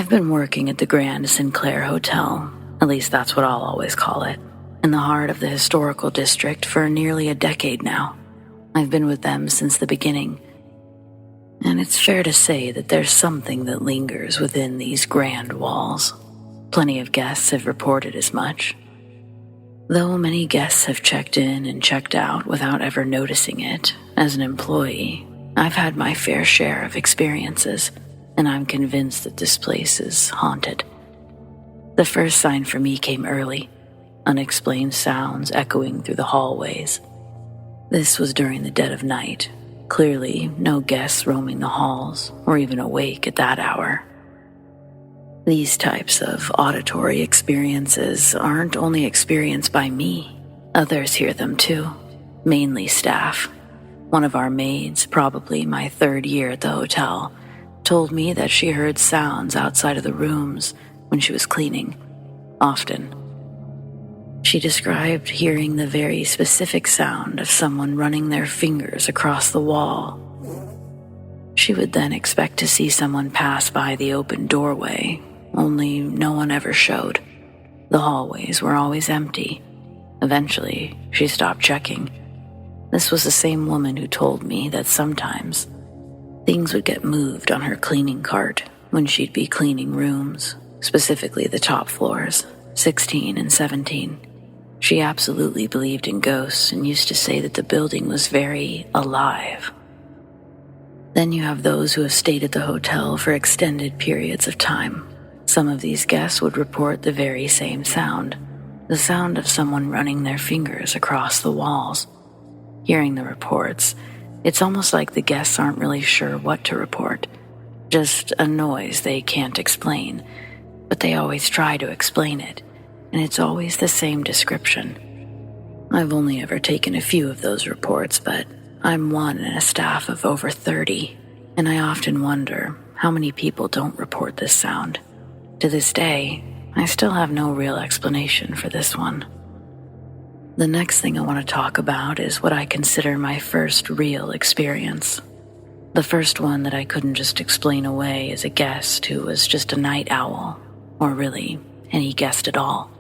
I've been working at the Grand Sinclair Hotel, at least that's what I'll always call it, in the heart of the historical district for nearly a decade now. I've been with them since the beginning, and it's fair to say that there's something that lingers within these grand walls. Plenty of guests have reported as much. Though many guests have checked in and checked out without ever noticing it, as an employee, I've had my fair share of experiences, and I'm convinced that this place is haunted. The first sign for me came early, unexplained sounds echoing through the hallways. This was during the dead of night. Clearly, no guests roaming the halls or even awake at that hour. These types of auditory experiences aren't only experienced by me. Others hear them too, mainly staff. One of our maids, probably my 3rd year at the hotel, told me that she heard sounds outside of the rooms when she was cleaning, often. She described hearing the very specific sound of someone running their fingers across the wall. She would then expect to see someone pass by the open doorway, only no one ever showed. The hallways were always empty. Eventually, she stopped checking. This was the same woman who told me that sometimes things would get moved on her cleaning cart when she'd be cleaning rooms, specifically the top floors, 16 and 17. She absolutely believed in ghosts and used to say that the building was very alive. Then you have those who have stayed at the hotel for extended periods of time. Some of these guests would report the very same sound, the sound of someone running their fingers across the walls. Hearing the reports, it's almost like the guests aren't really sure what to report, just a noise they can't explain, but they always try to explain it, and it's always the same description. I've only ever taken a few of those reports, but I'm one in a staff of over 30, and I often wonder how many people don't report this sound. To this day, I still have no real explanation for this one. The next thing I want to talk about is what I consider my first real experience. The first one that I couldn't just explain away as a guest who was just a night owl, or really any guest at all.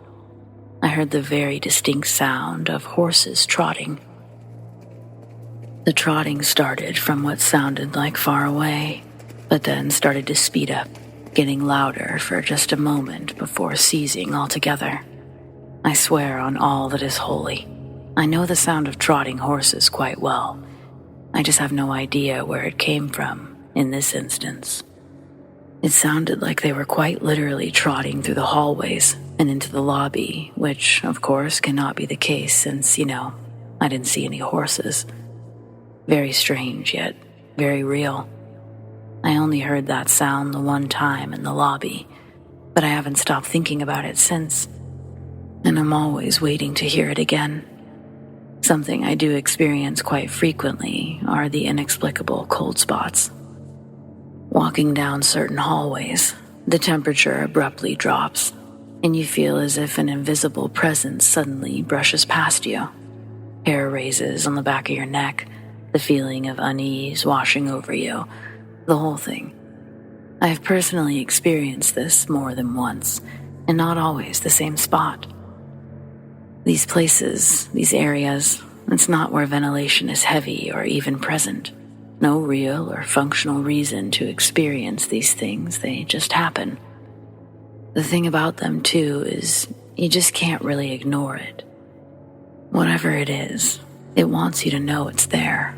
I heard the very distinct sound of horses trotting. The trotting started from what sounded like far away, but then started to speed up, getting louder for just a moment before ceasing altogether. I swear on all that is holy, I know the sound of trotting horses quite well. I just have no idea where it came from in this instance. It sounded like they were quite literally trotting through the hallways and into the lobby, which, of course, cannot be the case since, I didn't see any horses. Very strange, yet very real. I only heard that sound the one time in the lobby, but I haven't stopped thinking about it since, and I'm always waiting to hear it again. Something I do experience quite frequently are the inexplicable cold spots. Walking down certain hallways, the temperature abruptly drops, and you feel as if an invisible presence suddenly brushes past you. Hair raises on the back of your neck, the feeling of unease washing over you, the whole thing. I have personally experienced this more than once, and not always the same spot. These places, these areas, it's not where ventilation is heavy or even present. No real or functional reason to experience these things, they just happen. The thing about them, too, is you just can't really ignore it. Whatever it is, it wants you to know it's there,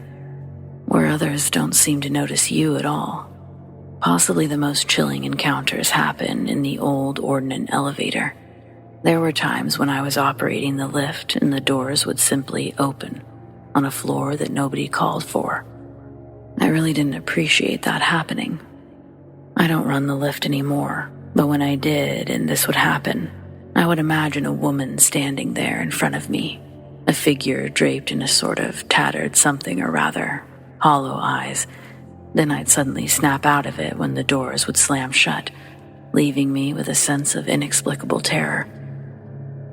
where others don't seem to notice you at all. Possibly the most chilling encounters happen in the old ordnance elevator. There were times when I was operating the lift and the doors would simply open on a floor that nobody called for. I really didn't appreciate that happening. I don't run the lift anymore, but when I did and this would happen, I would imagine a woman standing there in front of me, a figure draped in a sort of tattered something or rather, hollow eyes. Then I'd suddenly snap out of it when the doors would slam shut, leaving me with a sense of inexplicable terror.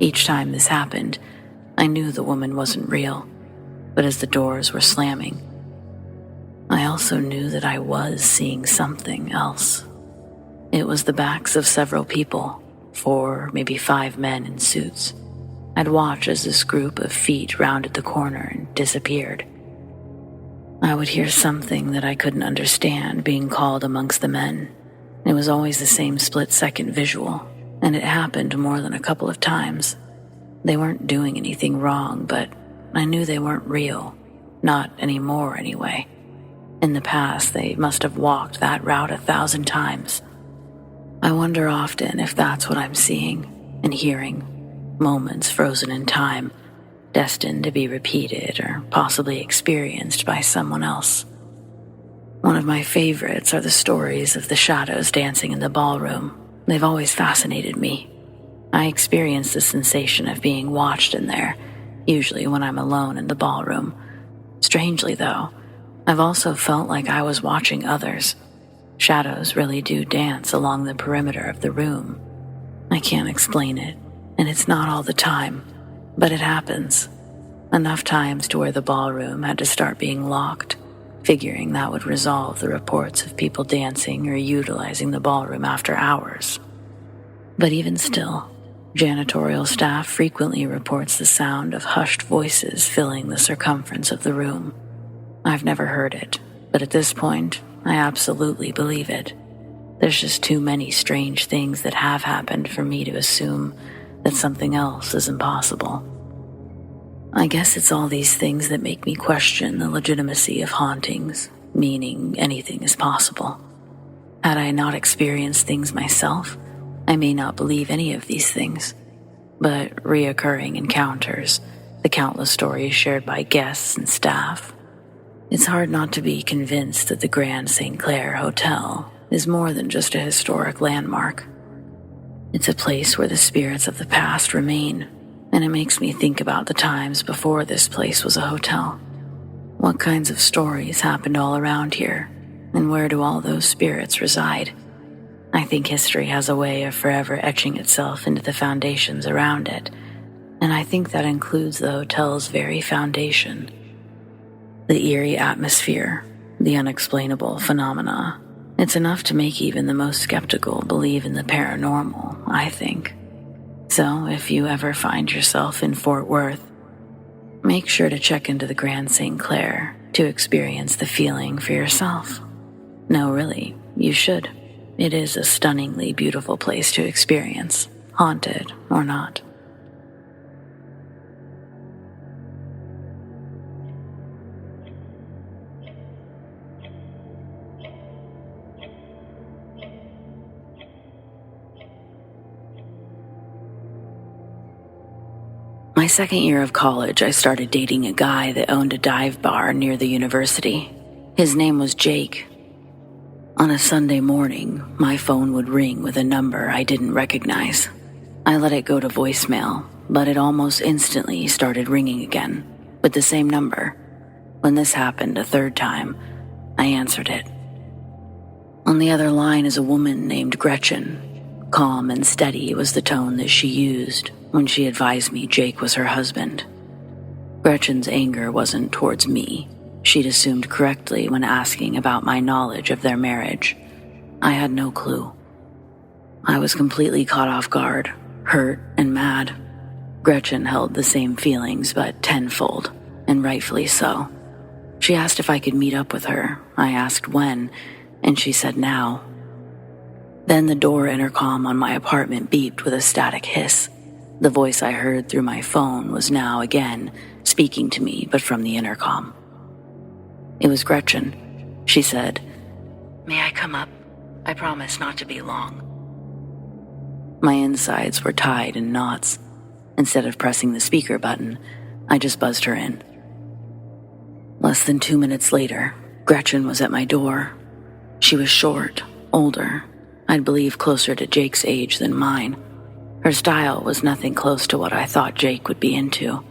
Each time this happened, I knew the woman wasn't real, but as the doors were slamming, I also knew that I was seeing something else. It was the backs of several people, 4, maybe 5 men in suits. I'd watch as this group of feet rounded the corner and disappeared. I would hear something that I couldn't understand being called amongst the men. It was always the same split-second visual, and it happened more than a couple of times. They weren't doing anything wrong, but I knew they weren't real. Not anymore, anyway. In the past, they must have walked that route 1,000 times. I wonder often if that's what I'm seeing and hearing. Moments frozen in time, destined to be repeated or possibly experienced by someone else. One of my favorites are the stories of the shadows dancing in the ballroom. They've always fascinated me. I experience the sensation of being watched in there, usually when I'm alone in the ballroom. Strangely, though, I've also felt like I was watching others. Shadows really do dance along the perimeter of the room. I can't explain it, and it's not all the time, but it happens. Enough times to where the ballroom had to start being locked, figuring that would resolve the reports of people dancing or utilizing the ballroom after hours. But even still, janitorial staff frequently reports the sound of hushed voices filling the circumference of the room. I've never heard it, but at this point, I absolutely believe it. There's just too many strange things that have happened for me to assume that something else is impossible. I guess it's all these things that make me question the legitimacy of hauntings, meaning anything is possible. Had I not experienced things myself, I may not believe any of these things. But reoccurring encounters, the countless stories shared by guests and staff, it's hard not to be convinced that the Grand Sinclair Hotel is more than just a historic landmark. It's a place where the spirits of the past remain, and it makes me think about the times before this place was a hotel. What kinds of stories happened all around here, and where do all those spirits reside? I think history has a way of forever etching itself into the foundations around it, and I think that includes the hotel's very foundation. The eerie atmosphere, the unexplainable phenomena, it's enough to make even the most skeptical believe in the paranormal, I think. So if you ever find yourself in Fort Worth, make sure to check into the Grand Sinclair to experience the feeling for yourself. No, really, you should. It is a stunningly beautiful place to experience, haunted or not. My second year of college, I started dating a guy that owned a dive bar near the university. His name was Jake. On a Sunday morning, my phone would ring with a number I didn't recognize. I let it go to voicemail, but it almost instantly started ringing again, with the same number. When this happened a third time, I answered it. On the other line is a woman named Gretchen. Calm and steady was the tone that she used when she advised me Jake was her husband. Gretchen's anger wasn't towards me. She'd assumed correctly when asking about my knowledge of their marriage. I had no clue. I was completely caught off guard, hurt and mad. Gretchen held the same feelings, but tenfold, and rightfully so. She asked if I could meet up with her. I asked when, and she said now. Then the door intercom on my apartment beeped with a static hiss. The voice I heard through my phone was now again speaking to me, but from the intercom. It was Gretchen. She said, "May I come up? I promise not to be long." My insides were tied in knots. Instead of pressing the speaker button, I just buzzed her in. Less than 2 minutes later, Gretchen was at my door. She was short, older, I'd believe closer to Jake's age than mine. Her style was nothing close to what I thought Jake would be into.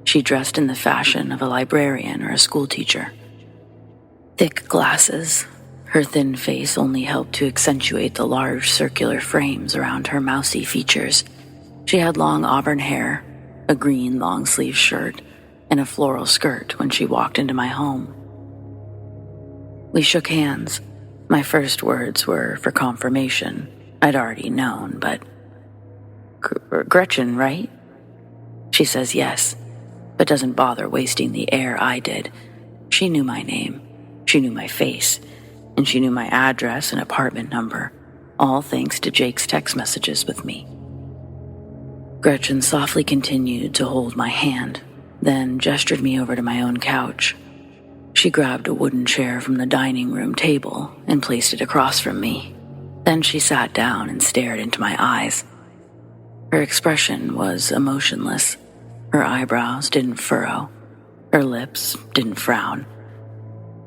She dressed in the fashion of a librarian or a schoolteacher. Thick glasses, her thin face only helped to accentuate the large circular frames around her mousy features. She had long auburn hair, a green long-sleeve shirt, and a floral skirt when she walked into my home. We shook hands. My first words were for confirmation. I'd already known, but... Gretchen, right? She says yes, but doesn't bother wasting the air I did. She knew my name, she knew my face, and she knew my address and apartment number, all thanks to Jake's text messages with me. Gretchen softly continued to hold my hand, then gestured me over to my own couch. She grabbed a wooden chair from the dining room table and placed it across from me. Then she sat down and stared into my eyes. Her expression was emotionless. Her eyebrows didn't furrow. Her lips didn't frown.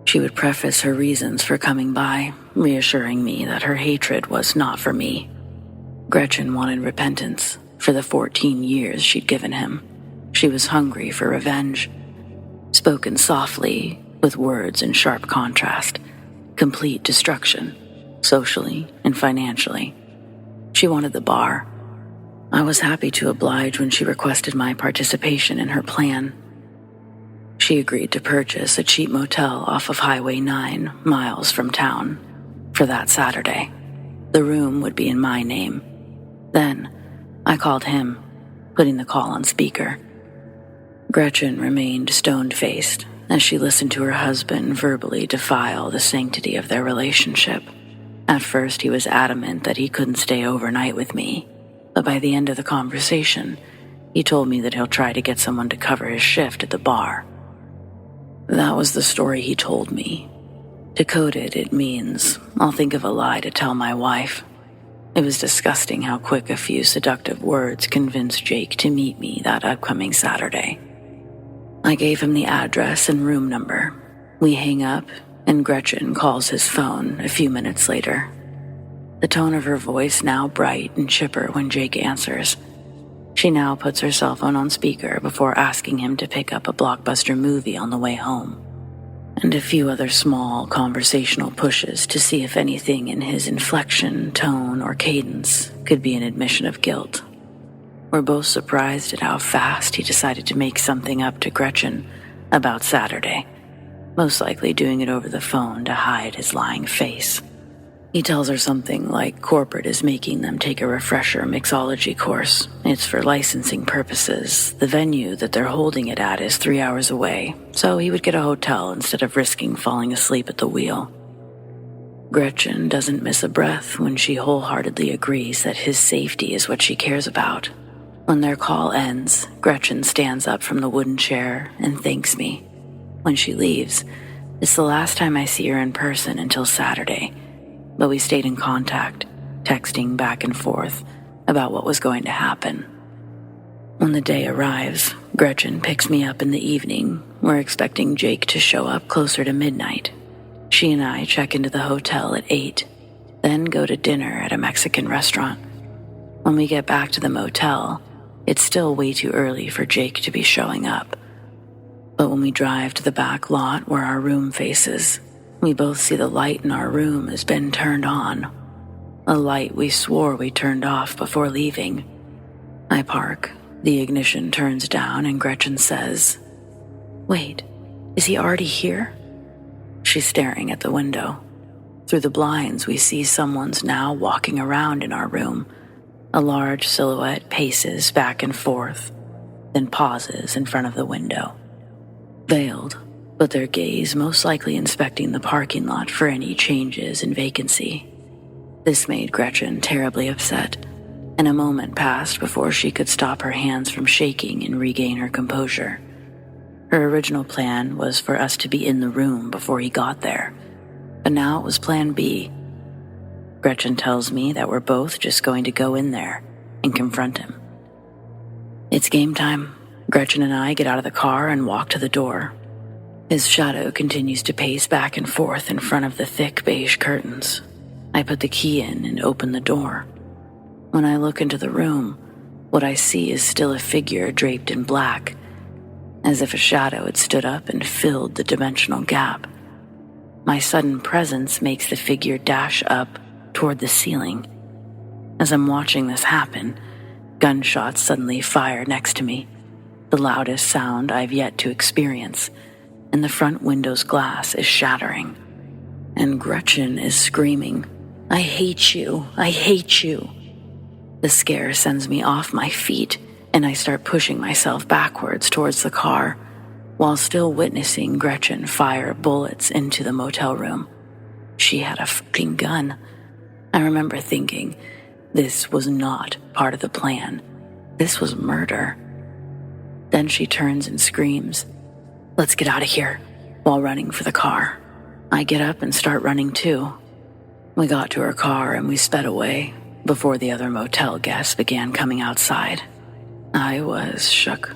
She would preface her reasons for coming by, reassuring me that her hatred was not for me. Gretchen wanted repentance for the 14 years she'd given him. She was hungry for revenge. Spoken softly, with words in sharp contrast. Complete destruction, socially and financially. She wanted the bar. I was happy to oblige when she requested my participation in her plan. She agreed to purchase a cheap motel off of Highway 9, miles from town, for that Saturday. The room would be in my name. Then, I called him, putting the call on speaker. Gretchen remained stone-faced as she listened to her husband verbally defile the sanctity of their relationship. At first, he was adamant that he couldn't stay overnight with me, but by the end of the conversation, he told me that he'll try to get someone to cover his shift at the bar. That was the story he told me. Decoded, it means, I'll think of a lie to tell my wife. It was disgusting how quick a few seductive words convinced Jake to meet me that upcoming Saturday. I gave him the address and room number. We hang up, and Gretchen calls his phone a few minutes later. The tone of her voice now bright and chipper when Jake answers. She now puts her cell phone on speaker before asking him to pick up a blockbuster movie on the way home, and a few other small conversational pushes to see if anything in his inflection, tone, or cadence could be an admission of guilt. We're both surprised at how fast he decided to make something up to Gretchen about Saturday, most likely doing it over the phone to hide his lying face. He tells her something like corporate is making them take a refresher mixology course. It's for licensing purposes. The venue that they're holding it at is 3 hours away, so he would get a hotel instead of risking falling asleep at the wheel. Gretchen doesn't miss a breath when she wholeheartedly agrees that his safety is what she cares about. When their call ends, Gretchen stands up from the wooden chair and thanks me. When she leaves, it's the last time I see her in person until Saturday. But we stayed in contact, texting back and forth about what was going to happen. When the day arrives, Gretchen picks me up in the evening. We're expecting Jake to show up closer to midnight. She and I check into the hotel at 8, then go to dinner at a Mexican restaurant. When we get back to the motel, it's still way too early for Jake to be showing up. But when we drive to the back lot where our room faces, we both see the light in our room has been turned on. A light we swore we turned off before leaving. I park, the ignition turns down, and Gretchen says, "Wait, is he already here?" She's staring at the window. Through the blinds, we see someone's now walking around in our room. A large silhouette paces back and forth, then pauses in front of the window. Veiled, but their gaze most likely inspecting the parking lot for any changes in vacancy. This made Gretchen terribly upset, and a moment passed before she could stop her hands from shaking and regain her composure. Her original plan was for us to be in the room before he got there, but now it was plan B. Gretchen tells me that we're both just going to go in there and confront him. It's game time. Gretchen and I get out of the car and walk to the door. His shadow continues to pace back and forth in front of the thick beige curtains. I put the key in and open the door. When I look into the room, what I see is still a figure draped in black, as if a shadow had stood up and filled the dimensional gap. My sudden presence makes the figure dash up toward the ceiling. As I'm watching this happen, gunshots suddenly fire next to me, the loudest sound I've yet to experience, and the front window's glass is shattering. and Gretchen is screaming, "I hate you, I hate you." The scare sends me off my feet, and I start pushing myself backwards towards the car, while still witnessing Gretchen fire bullets into the motel room. She had a fucking gun. I remember thinking, this was not part of the plan. This was murder. Then she turns and screams, "Let's get out of here," while running for the car. I get up and start running too. We got to her car and we sped away before the other motel guests began coming outside. I was shook.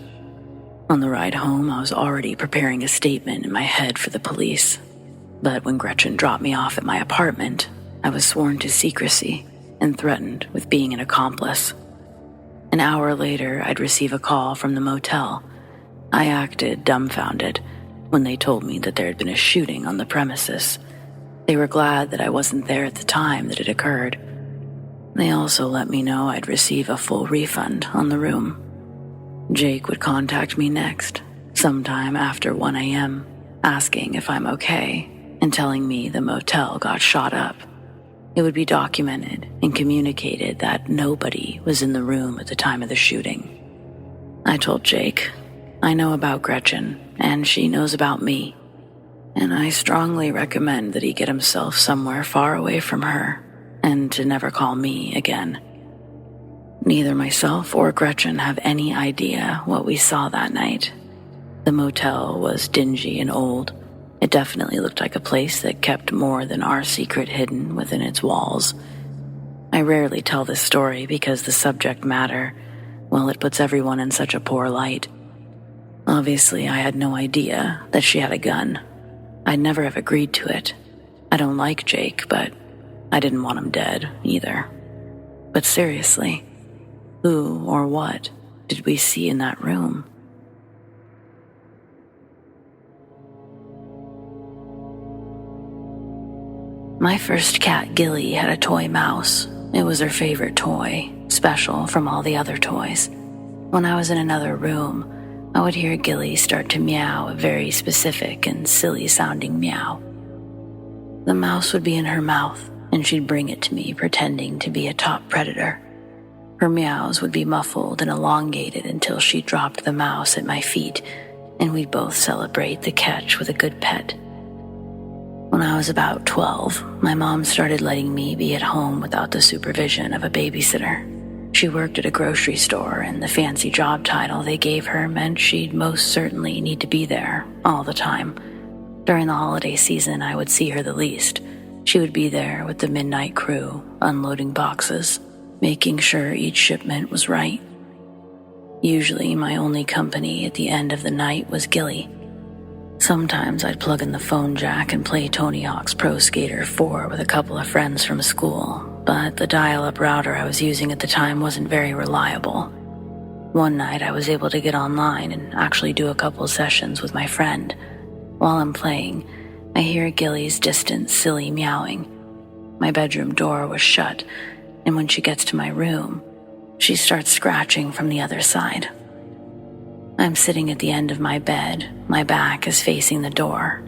On the ride home, I was already preparing a statement in my head for the police. But when Gretchen dropped me off at my apartment, I was sworn to secrecy and threatened with being an accomplice. An hour later, I'd receive a call from the motel. I acted dumbfounded when they told me that there had been a shooting on the premises. They were glad that I wasn't there at the time that it occurred. They also let me know I'd receive a full refund on the room. Jake would contact me next, sometime after 1 a.m., asking if I'm okay and telling me the motel got shot up. It would be documented and communicated that nobody was in the room at the time of the shooting. I told Jake, I know about Gretchen, and she knows about me, and I strongly recommend that he get himself somewhere far away from her and to never call me again. Neither myself or Gretchen have any idea what we saw that night. The motel was dingy and old. It definitely looked like a place that kept more than our secret hidden within its walls. I rarely tell this story because the subject matter, well, it puts everyone in such a poor light. Obviously, I had no idea that she had a gun. I'd never have agreed to it. I don't like Jake, but I didn't want him dead either. But seriously, who or what did we see in that room? My first cat, Gilly, had a toy mouse. It was her favorite toy, special from all the other toys. When I was in another room, I would hear Gilly start to meow a very specific and silly-sounding meow. The mouse would be in her mouth, and she'd bring it to me pretending to be a top predator. Her meows would be muffled and elongated until she dropped the mouse at my feet, and we'd both celebrate the catch with a good pet. When I was about 12, my mom started letting me be at home without the supervision of a babysitter. She worked at a grocery store, and the fancy job title they gave her meant she'd most certainly need to be there all the time. During the holiday season, I would see her the least. She would be there with the midnight crew, unloading boxes, making sure each shipment was right. Usually, my only company at the end of the night was Gilly. Sometimes I'd plug in the phone jack and play Tony Hawk's Pro Skater 4 with a couple of friends from school, but the dial-up router I was using at the time wasn't very reliable. One night I was able to get online and actually do a couple sessions with my friend. While I'm playing, I hear Gilly's distant, silly meowing. My bedroom door was shut, and when she gets to my room, she starts scratching from the other side. I'm sitting at the end of my bed. My back is facing the door.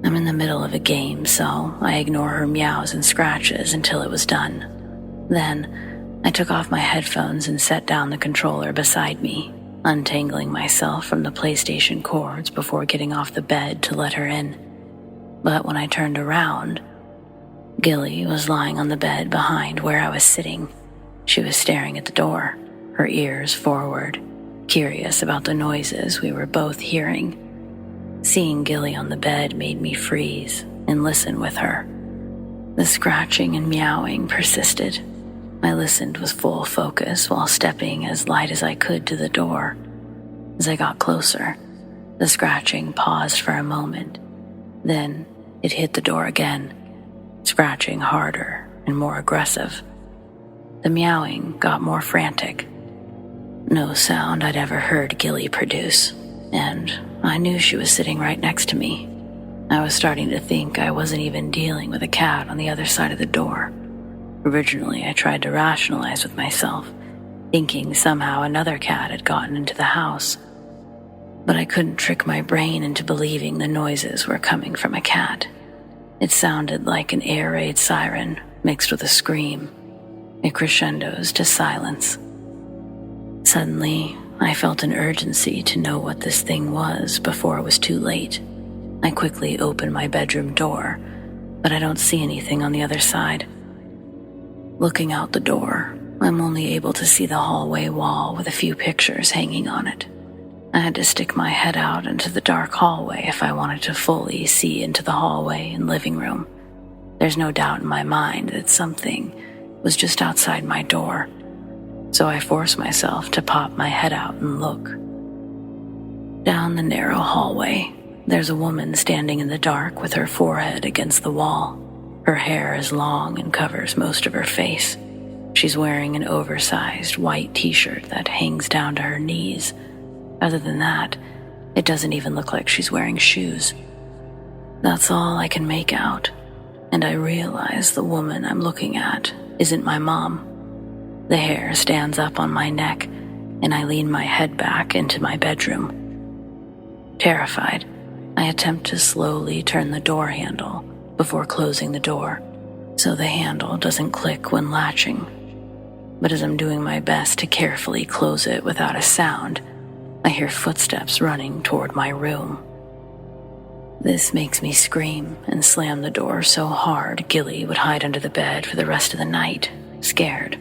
I'm in the middle of a game, so I ignore her meows and scratches until it was done. Then, I took off my headphones and set down the controller beside me, untangling myself from the PlayStation cords before getting off the bed to let her in. But when I turned around, Gilly was lying on the bed behind where I was sitting. She was staring at the door, her ears forward, curious about the noises we were both hearing. Seeing Gilly on the bed made me freeze and listen with her. The scratching and meowing persisted. I listened with full focus while stepping as light as I could to the door. As I got closer, the scratching paused for a moment. Then it hit the door again, scratching harder and more aggressive. The meowing got more frantic. No sound I'd ever heard Gilly produce, and I knew she was sitting right next to me. I was starting to think I wasn't even dealing with a cat on the other side of the door. Originally, I tried to rationalize with myself, thinking somehow another cat had gotten into the house. But I couldn't trick my brain into believing the noises were coming from a cat. It sounded like an air raid siren mixed with a scream. It crescendos to silence. Suddenly, I felt an urgency to know what this thing was before it was too late. I quickly opened my bedroom door, but I don't see anything on the other side. Looking out the door, I'm only able to see the hallway wall with a few pictures hanging on it. I had to stick my head out into the dark hallway if I wanted to fully see into the hallway and living room. There's no doubt in my mind that something was just outside my door, so I forced myself to pop my head out and look. Down the narrow hallway, there's a woman standing in the dark with her forehead against the wall. Her hair is long and covers most of her face. She's wearing an oversized white t-shirt that hangs down to her knees. Other than that, it doesn't even look like she's wearing shoes. That's all I can make out, and I realize the woman I'm looking at isn't my mom. The hair stands up on my neck, and I lean my head back into my bedroom. Terrified, I attempt to slowly turn the door handle before closing the door, so the handle doesn't click when latching. But as I'm doing my best to carefully close it without a sound, I hear footsteps running toward my room. This makes me scream and slam the door so hard Gilly would hide under the bed for the rest of the night, scared.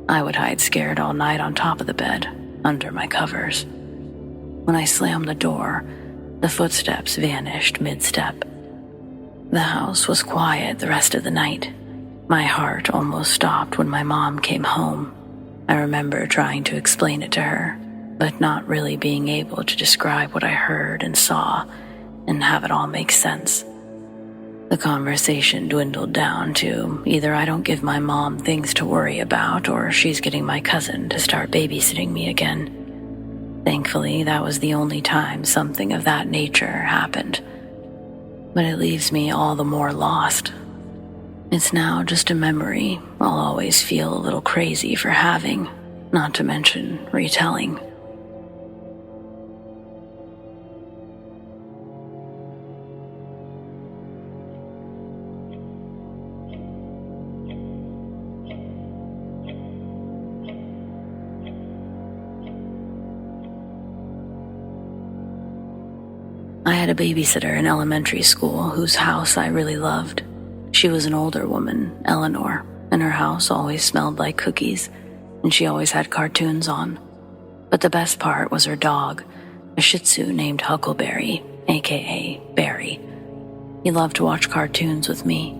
I would hide scared all night on top of the bed, under my covers. When I slammed the door, the footsteps vanished mid-step. The house was quiet the rest of the night. My heart almost stopped when my mom came home. I remember trying to explain it to her, but not really being able to describe what I heard and saw and have it all make sense. The conversation dwindled down to either I don't give my mom things to worry about or she's getting my cousin to start babysitting me again. Thankfully, that was the only time something of that nature happened. But it leaves me all the more lost. It's now just a memory I'll always feel a little crazy for having, not to mention retelling. I had a babysitter in elementary school whose house I really loved. She was an older woman, Eleanor, and her house always smelled like cookies, and she always had cartoons on. But the best part was her dog, a Shih Tzu named Huckleberry, aka Barry. He loved to watch cartoons with me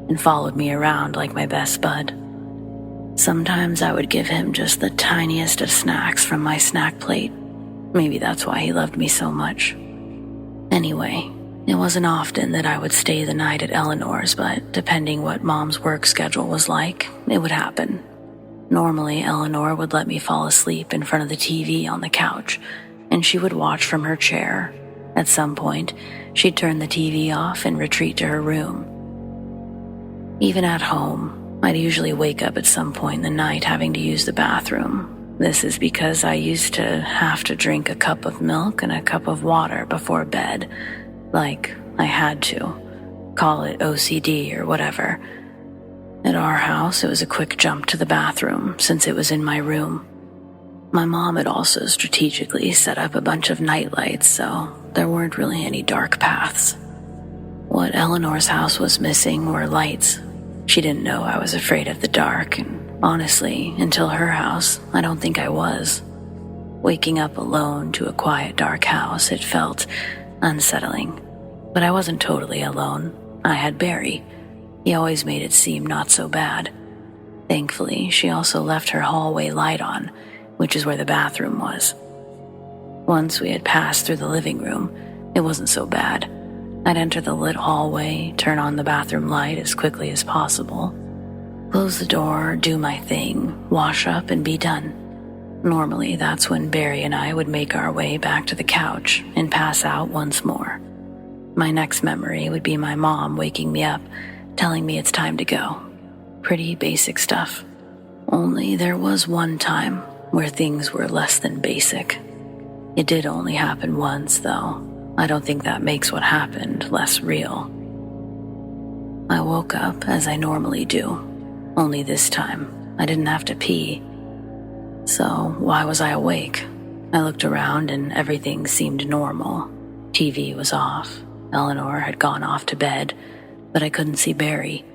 and followed me around like my best bud. Sometimes I would give him just the tiniest of snacks from my snack plate. Maybe that's why he loved me so much. Anyway, it wasn't often that I would stay the night at Eleanor's, but depending what Mom's work schedule was like, it would happen. Normally, Eleanor would let me fall asleep in front of the TV on the couch, and she would watch from her chair. At some point, she'd turn the TV off and retreat to her room. Even at home, I'd usually wake up at some point in the night having to use the bathroom. This is because I used to have to drink a cup of milk and a cup of water before bed. Like, I had to. Call it OCD or whatever. At our house, it was a quick jump to the bathroom since it was in my room. My mom had also strategically set up a bunch of night lights, so there weren't really any dark paths. What Eleanor's house was missing were lights. She didn't know I was afraid of the dark, and honestly, until her house, I don't think I was. Waking up alone to a quiet, dark house, it felt unsettling. But I wasn't totally alone. I had Barry. He always made it seem not so bad. Thankfully, she also left her hallway light on, which is where the bathroom was. Once we had passed through the living room, it wasn't so bad. I'd enter the lit hallway, turn on the bathroom light as quickly as possible, close the door, do my thing, wash up, and be done. Normally, that's when Barry and I would make our way back to the couch and pass out once more. My next memory would be my mom waking me up, telling me it's time to go. Pretty basic stuff. Only there was one time where things were less than basic. It did only happen once, though. I don't think that makes what happened less real. I woke up as I normally do, only this time I didn't have to pee. So why was I awake? I looked around and everything seemed normal. TV was off. Eleanor had gone off to bed, but I couldn't see Barry.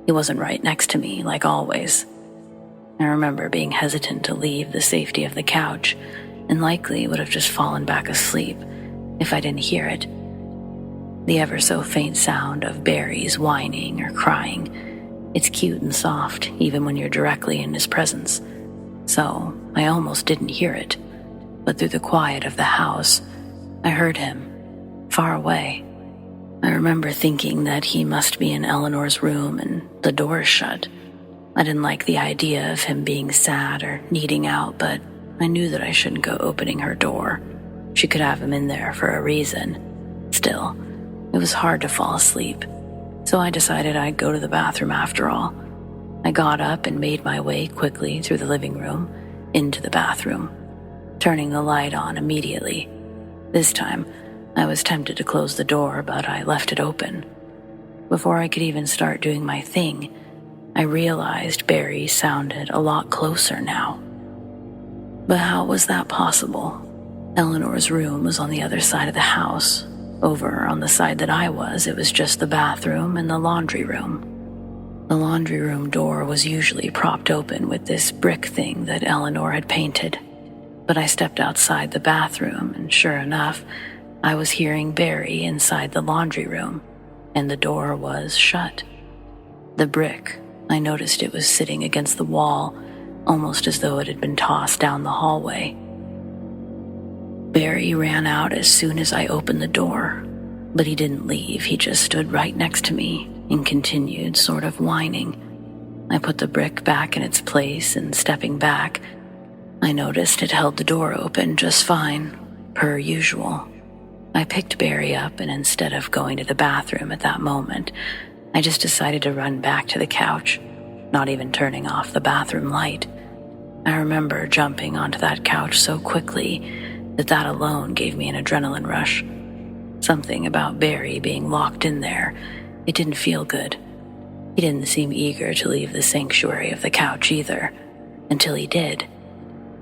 He wasn't right next to me, like always. I remember being hesitant to leave the safety of the couch, and likely would have just fallen back asleep if I didn't hear it. The ever so faint sound of Barry's whining or crying. It's cute and soft, even when you're directly in his presence. So I almost didn't hear it, but through the quiet of the house, I heard him, far away. I remember thinking that he must be in Eleanor's room and the door shut. I didn't like the idea of him being sad or needing out, but I knew that I shouldn't go opening her door. She could have him in there for a reason. Still, it was hard to fall asleep, so I decided I'd go to the bathroom after all. I got up and made my way quickly through the living room, into the bathroom, turning the light on immediately. This time, I was tempted to close the door, but I left it open. Before I could even start doing my thing, I realized Barry sounded a lot closer now. But how was that possible? Eleanor's room was on the other side of the house. Over on the side that I was, it was just the bathroom and the laundry room. The laundry room door was usually propped open with this brick thing that Eleanor had painted. But I stepped outside the bathroom, and sure enough, I was hearing Barry inside the laundry room, and the door was shut. The brick, I noticed it was sitting against the wall, almost as though it had been tossed down the hallway. Barry ran out as soon as I opened the door, but he didn't leave. He just stood right next to me and continued sort of whining. I put the brick back in its place, and stepping back, I noticed it held the door open just fine, per usual. I picked Barry up, and instead of going to the bathroom at that moment, I just decided to run back to the couch, not even turning off the bathroom light. I remember jumping onto that couch so quickly that alone gave me an adrenaline rush. Something about Barry being locked in there, it didn't feel good. He didn't seem eager to leave the sanctuary of the couch either, until he did.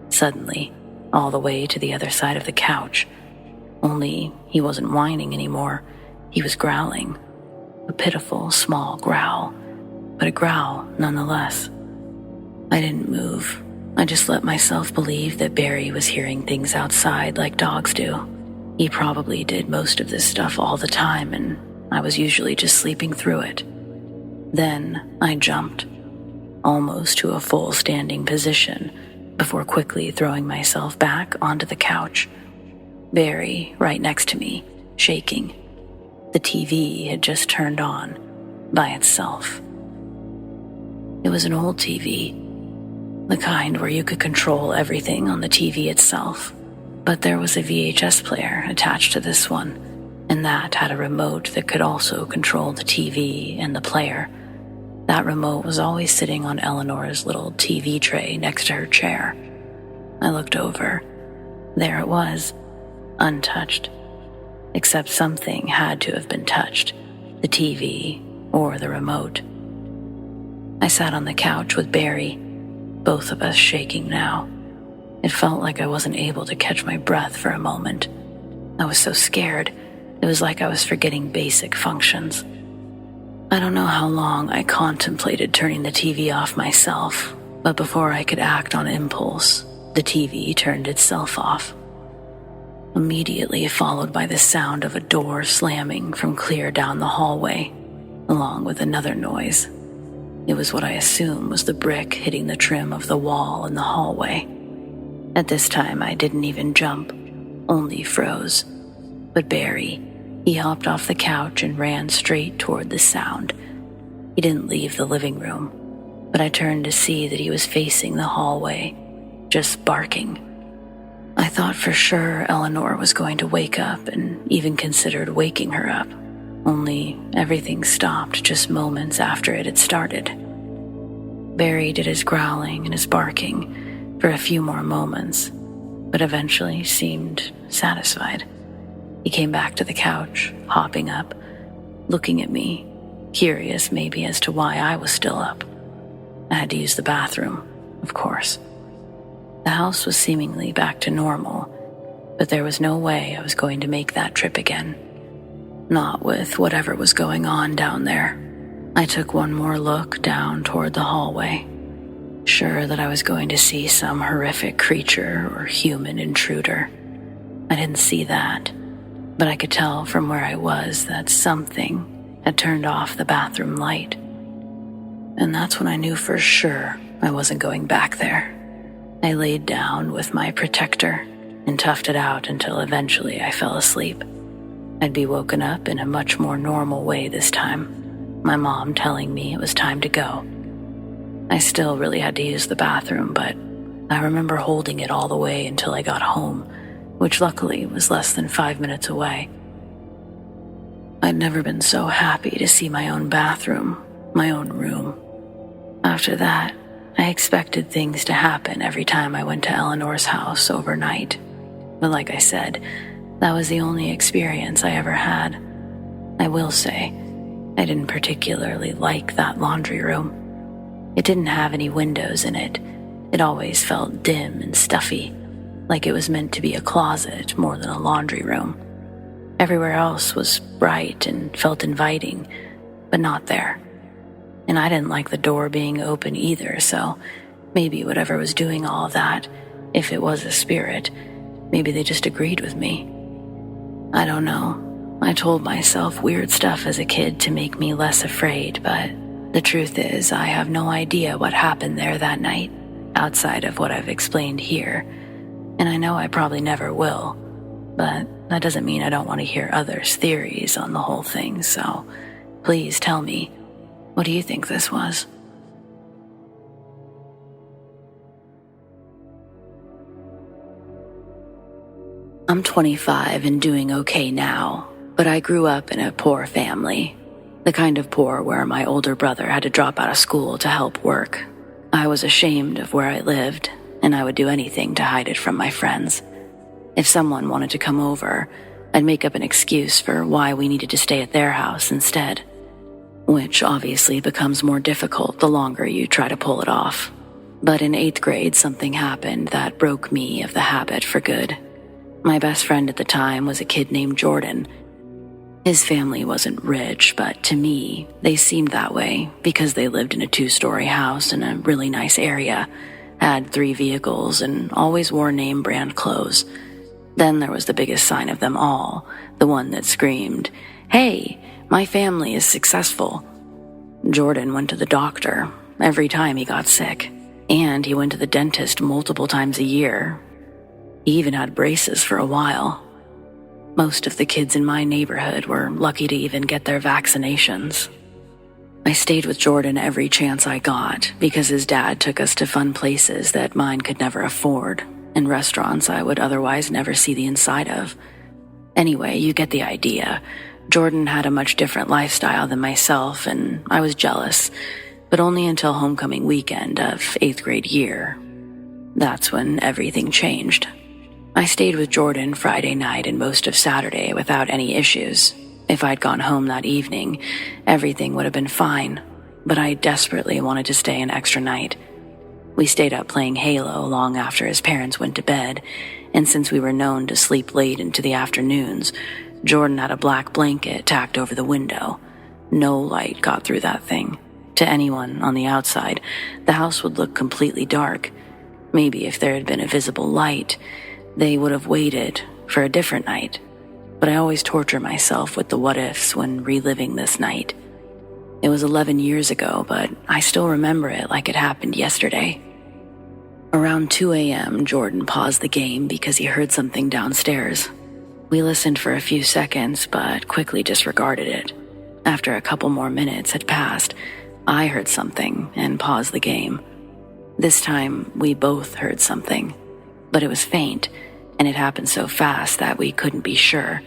Suddenly, all the way to the other side of the couch. Only he wasn't whining anymore. He was growling. A pitiful, small growl, but a growl nonetheless. I didn't move. I just let myself believe that Barry was hearing things outside like dogs do. He probably did most of this stuff all the time, and I was usually just sleeping through it. Then I jumped, almost to a full standing position, before quickly throwing myself back onto the couch. Barry right next to me, shaking. The TV had just turned on by itself. It was an old TV, the kind where you could control everything on the TV itself. But there was a VHS player attached to this one, and that had a remote that could also control the TV and the player. That remote was always sitting on Eleanor's little TV tray next to her chair. I looked over. There it was, untouched. Except something had to have been touched, the TV or the remote. I sat on the couch with Barry, both of us shaking now. It felt like I wasn't able to catch my breath for a moment. I was so scared, it was like I was forgetting basic functions. I don't know how long I contemplated turning the TV off myself, but before I could act on impulse, the TV turned itself off. Immediately followed by the sound of a door slamming from clear down the hallway, along with another noise. It was what I assumed was the brick hitting the trim of the wall in the hallway. At this time, I didn't even jump, only froze. But Barry, he hopped off the couch and ran straight toward the sound. He didn't leave the living room, but I turned to see that he was facing the hallway, just barking. I thought for sure Eleanor was going to wake up and even considered waking her up, only everything stopped just moments after it had started. Barry did his growling and his barking for a few more moments, but eventually seemed satisfied. He came back to the couch, hopping up, looking at me, curious maybe as to why I was still up. I had to use the bathroom, of course. The house was seemingly back to normal, but there was no way I was going to make that trip again. Not with whatever was going on down there. I took one more look down toward the hallway, sure that I was going to see some horrific creature or human intruder. I didn't see that, but I could tell from where I was that something had turned off the bathroom light. And that's when I knew for sure I wasn't going back there. I laid down with my protector and toughed it out until eventually I fell asleep. I'd be woken up in a much more normal way this time, my mom telling me it was time to go. I still really had to use the bathroom, but I remember holding it all the way until I got home, which luckily was less than 5 minutes away. I'd never been so happy to see my own bathroom, my own room. After that, I expected things to happen every time I went to Eleanor's house overnight. But like I said, that was the only experience I ever had. I will say, I didn't particularly like that laundry room. It didn't have any windows in it. It always felt dim and stuffy, like it was meant to be a closet more than a laundry room. Everywhere else was bright and felt inviting, but not there. And I didn't like the door being open either, so maybe whatever was doing all of that, if it was a spirit, maybe they just agreed with me. I don't know. I told myself weird stuff as a kid to make me less afraid, but the truth is I have no idea what happened there that night, outside of what I've explained here. And I know I probably never will, but that doesn't mean I don't want to hear others' theories on the whole thing, so please tell me, what do you think this was? I'm 25 and doing okay now, but I grew up in a poor family. The kind of poor where my older brother had to drop out of school to help work. I was ashamed of where I lived, and I would do anything to hide it from my friends. If someone wanted to come over, I'd make up an excuse for why we needed to stay at their house instead, which obviously becomes more difficult the longer you try to pull it off. But in 8th grade, something happened that broke me of the habit for good. My best friend at the time was a kid named Jordan. His family wasn't rich, but to me, they seemed that way because they lived in a 2-story house in a really nice area, had 3 vehicles, and always wore name brand clothes. Then there was the biggest sign of them all, the one that screamed, "Hey, my family is successful." Jordan went to the doctor every time he got sick, and he went to the dentist multiple times a year. He even had braces for a while. Most of the kids in my neighborhood were lucky to even get their vaccinations. I stayed with Jordan every chance I got because his dad took us to fun places that mine could never afford, and restaurants I would otherwise never see the inside of. Anyway, you get the idea. Jordan had a much different lifestyle than myself, and I was jealous, but only until homecoming weekend of 8th grade year. That's when everything changed. I stayed with Jordan Friday night and most of Saturday without any issues. If I'd gone home that evening, everything would have been fine, but I desperately wanted to stay an extra night. We stayed up playing Halo long after his parents went to bed, and since we were known to sleep late into the afternoons, Jordan had a black blanket tacked over the window. No light got through that thing. To anyone on the outside, the house would look completely dark. Maybe if there had been a visible light, they would have waited for a different night. But I always torture myself with the what-ifs when reliving this night. It was 11 years ago, but I still remember it like it happened yesterday. Around 2 a.m., Jordan paused the game because he heard something downstairs. We listened for a few seconds, but quickly disregarded it. After a couple more minutes had passed, I heard something and paused the game. This time, we both heard something, but it was faint, and it happened so fast that we couldn't be sure.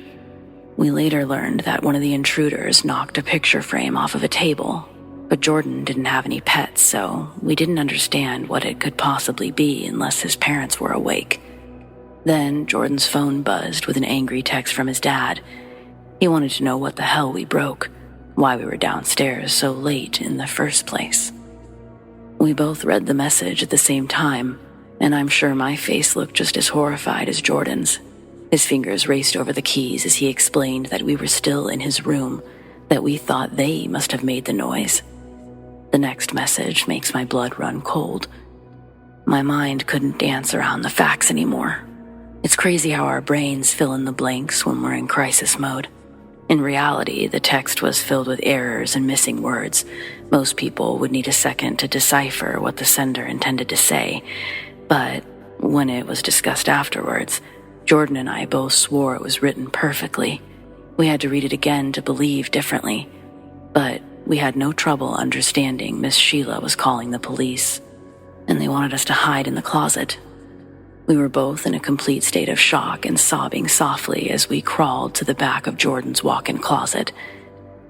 We later learned that one of the intruders knocked a picture frame off of a table, but Jordan didn't have any pets, so we didn't understand what it could possibly be unless his parents were awake. Then Jordan's phone buzzed with an angry text from his dad. He wanted to know what the hell we broke. why we were downstairs so late in the first place. We both read the message at the same time, and I'm sure my face looked just as horrified as Jordan's. His fingers raced over the keys as he explained that we were still in his room, that we thought they must have made the noise. The next message makes my blood run cold. My mind couldn't dance around the facts anymore. It's crazy how our brains fill in the blanks when we're in crisis mode. In reality, the text was filled with errors and missing words. Most people would need a second to decipher what the sender intended to say, but when it was discussed afterwards, Jordan and I both swore it was written perfectly. We had to read it again to believe differently, but we had no trouble understanding Miss Sheila was calling the police, and they wanted us to hide in the closet. We were both in a complete state of shock and sobbing softly as we crawled to the back of Jordan's walk-in closet.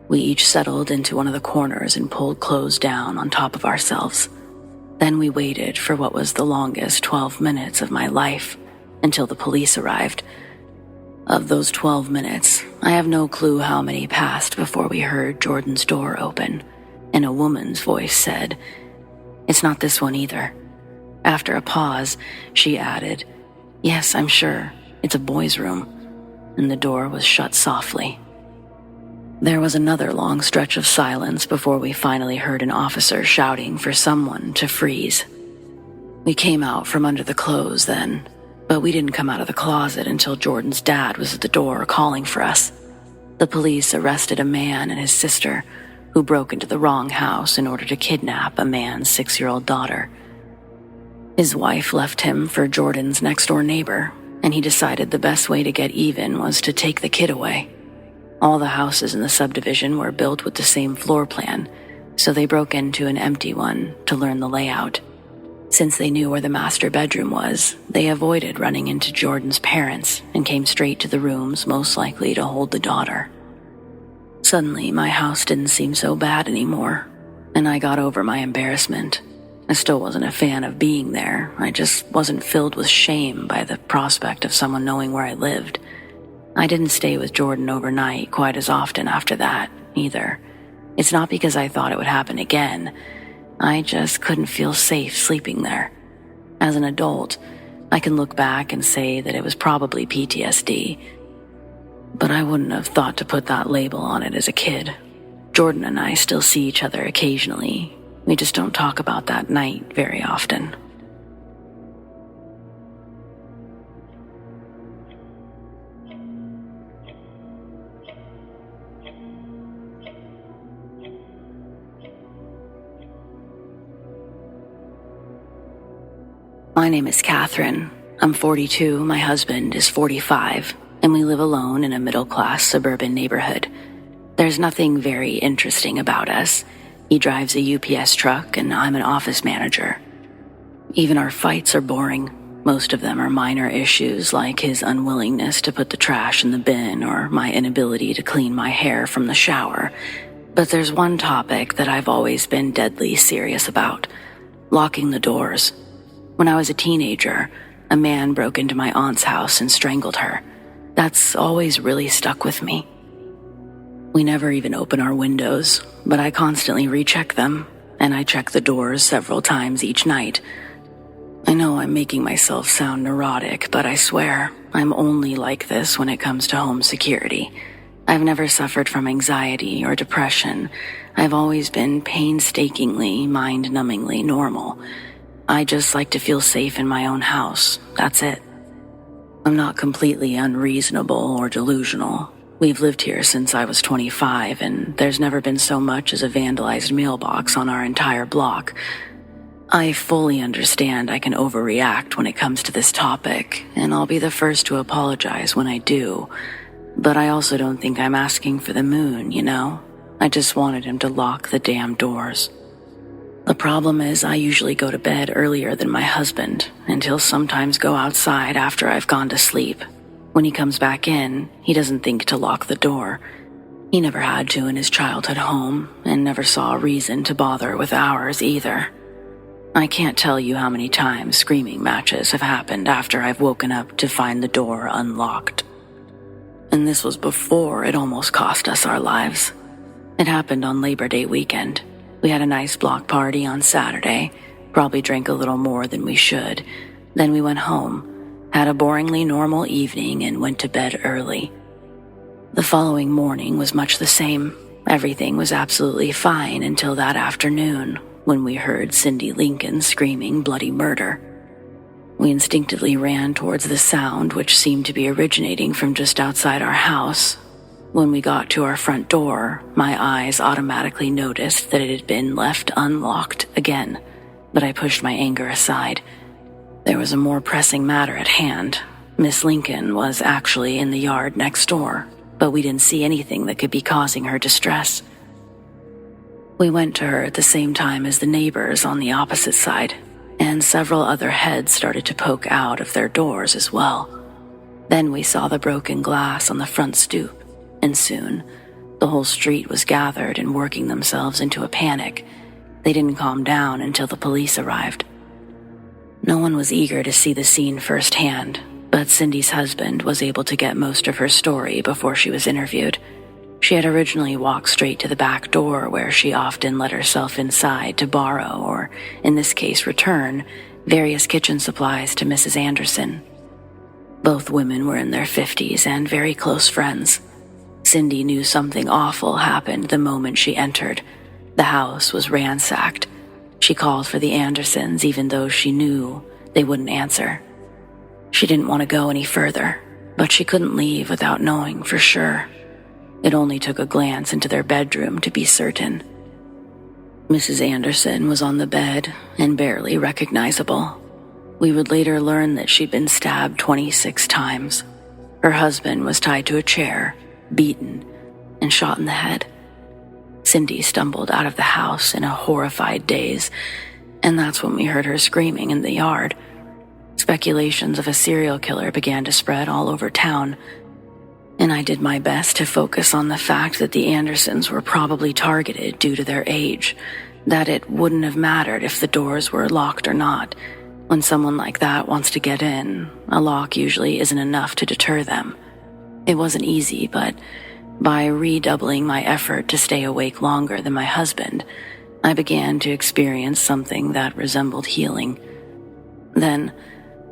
We each settled into one of the corners and pulled clothes down on top of ourselves. Then we waited for what was the longest 12 minutes of my life, until the police arrived. Of those 12 minutes, I have no clue how many passed before we heard Jordan's door open, and a woman's voice said, "It's not this one either." After a pause, she added, "Yes, I'm sure. It's a boy's room." And the door was shut softly. There was another long stretch of silence before we finally heard an officer shouting for someone to freeze. We came out from under the clothes then, but we didn't come out of the closet until Jordan's dad was at the door calling for us. The police arrested a man and his sister who broke into the wrong house in order to kidnap a man's 6-year-old daughter. His wife left him for Jordan's next-door neighbor, and he decided the best way to get even was to take the kid away. All the houses in the subdivision were built with the same floor plan, so they broke into an empty one to learn the layout. Since they knew where the master bedroom was, they avoided running into Jordan's parents and came straight to the rooms most likely to hold the daughter. Suddenly, my house didn't seem so bad anymore, and I got over my embarrassment. I still wasn't a fan of being there. I just wasn't filled with shame by the prospect of someone knowing where I lived. I didn't stay with Jordan overnight quite as often after that, either. It's not because I thought it would happen again. I just couldn't feel safe sleeping there. As an adult, I can look back and say that it was probably PTSD, but I wouldn't have thought to put that label on it as a kid. Jordan and I still see each other occasionally. We just don't talk about that night very often. My name is Catherine. I'm 42, my husband is 45, and we live alone in a middle-class suburban neighborhood. There's nothing very interesting about us. He drives a UPS truck, and I'm an office manager. Even our fights are boring. Most of them are minor issues like his unwillingness to put the trash in the bin or my inability to clean my hair from the shower. But there's one topic that I've always been deadly serious about: locking the doors. When I was a teenager, a man broke into my aunt's house and strangled her. That's always really stuck with me. We never even open our windows, but I constantly recheck them, and I check the doors several times each night. I know I'm making myself sound neurotic, but I swear I'm only like this when it comes to home security. I've never suffered from anxiety or depression. I've always been painstakingly, mind-numbingly normal. I just like to feel safe in my own house. That's it. I'm not completely unreasonable or delusional. We've lived here since I was 25, and there's never been so much as a vandalized mailbox on our entire block. I fully understand I can overreact when it comes to this topic, and I'll be the first to apologize when I do. But I also don't think I'm asking for the moon, you know? I just wanted him to lock the damn doors. The problem is I usually go to bed earlier than my husband, and he'll sometimes go outside after I've gone to sleep. When he comes back in, he doesn't think to lock the door. He never had to in his childhood home, and never saw a reason to bother with ours either. I can't tell you how many times screaming matches have happened after I've woken up to find the door unlocked. And this was before it almost cost us our lives. It happened on Labor Day weekend. We had a nice block party on Saturday, probably drank a little more than we should. Then we went home, had a boringly normal evening, and went to bed early. The following morning was much the same. Everything was absolutely fine until that afternoon, when we heard Cindy Lincoln screaming bloody murder. We instinctively ran towards the sound, which seemed to be originating from just outside our house. When we got to our front door, my eyes automatically noticed that it had been left unlocked again, but I pushed my anger aside. There was a more pressing matter at hand. Miss Lincoln was actually in the yard next door, but we didn't see anything that could be causing her distress. We went to her at the same time as the neighbors on the opposite side, and several other heads started to poke out of their doors as well. Then we saw the broken glass on the front stoop, and soon, the whole street was gathered and working themselves into a panic. They didn't calm down until the police arrived. No one was eager to see the scene firsthand, but Cindy's husband was able to get most of her story before she was interviewed. She had originally walked straight to the back door where she often let herself inside to borrow, or in this case return, various kitchen supplies to Mrs. Anderson. Both women were in their 50s and very close friends. Cindy knew something awful happened the moment she entered. The house was ransacked. She called for the Andersons even though she knew they wouldn't answer. She didn't want to go any further, but she couldn't leave without knowing for sure. It only took a glance into their bedroom to be certain. Mrs. Anderson was on the bed and barely recognizable. We would later learn that she'd been stabbed 26 times. Her husband was tied to a chair, beaten, and shot in the head. Cindy stumbled out of the house in a horrified daze, and that's when we heard her screaming in the yard. Speculations of a serial killer began to spread all over town, and I did my best to focus on the fact that the Andersons were probably targeted due to their age, that it wouldn't have mattered if the doors were locked or not. When someone like that wants to get in, a lock usually isn't enough to deter them. It wasn't easy, but by redoubling my effort to stay awake longer than my husband, I began to experience something that resembled healing. Then,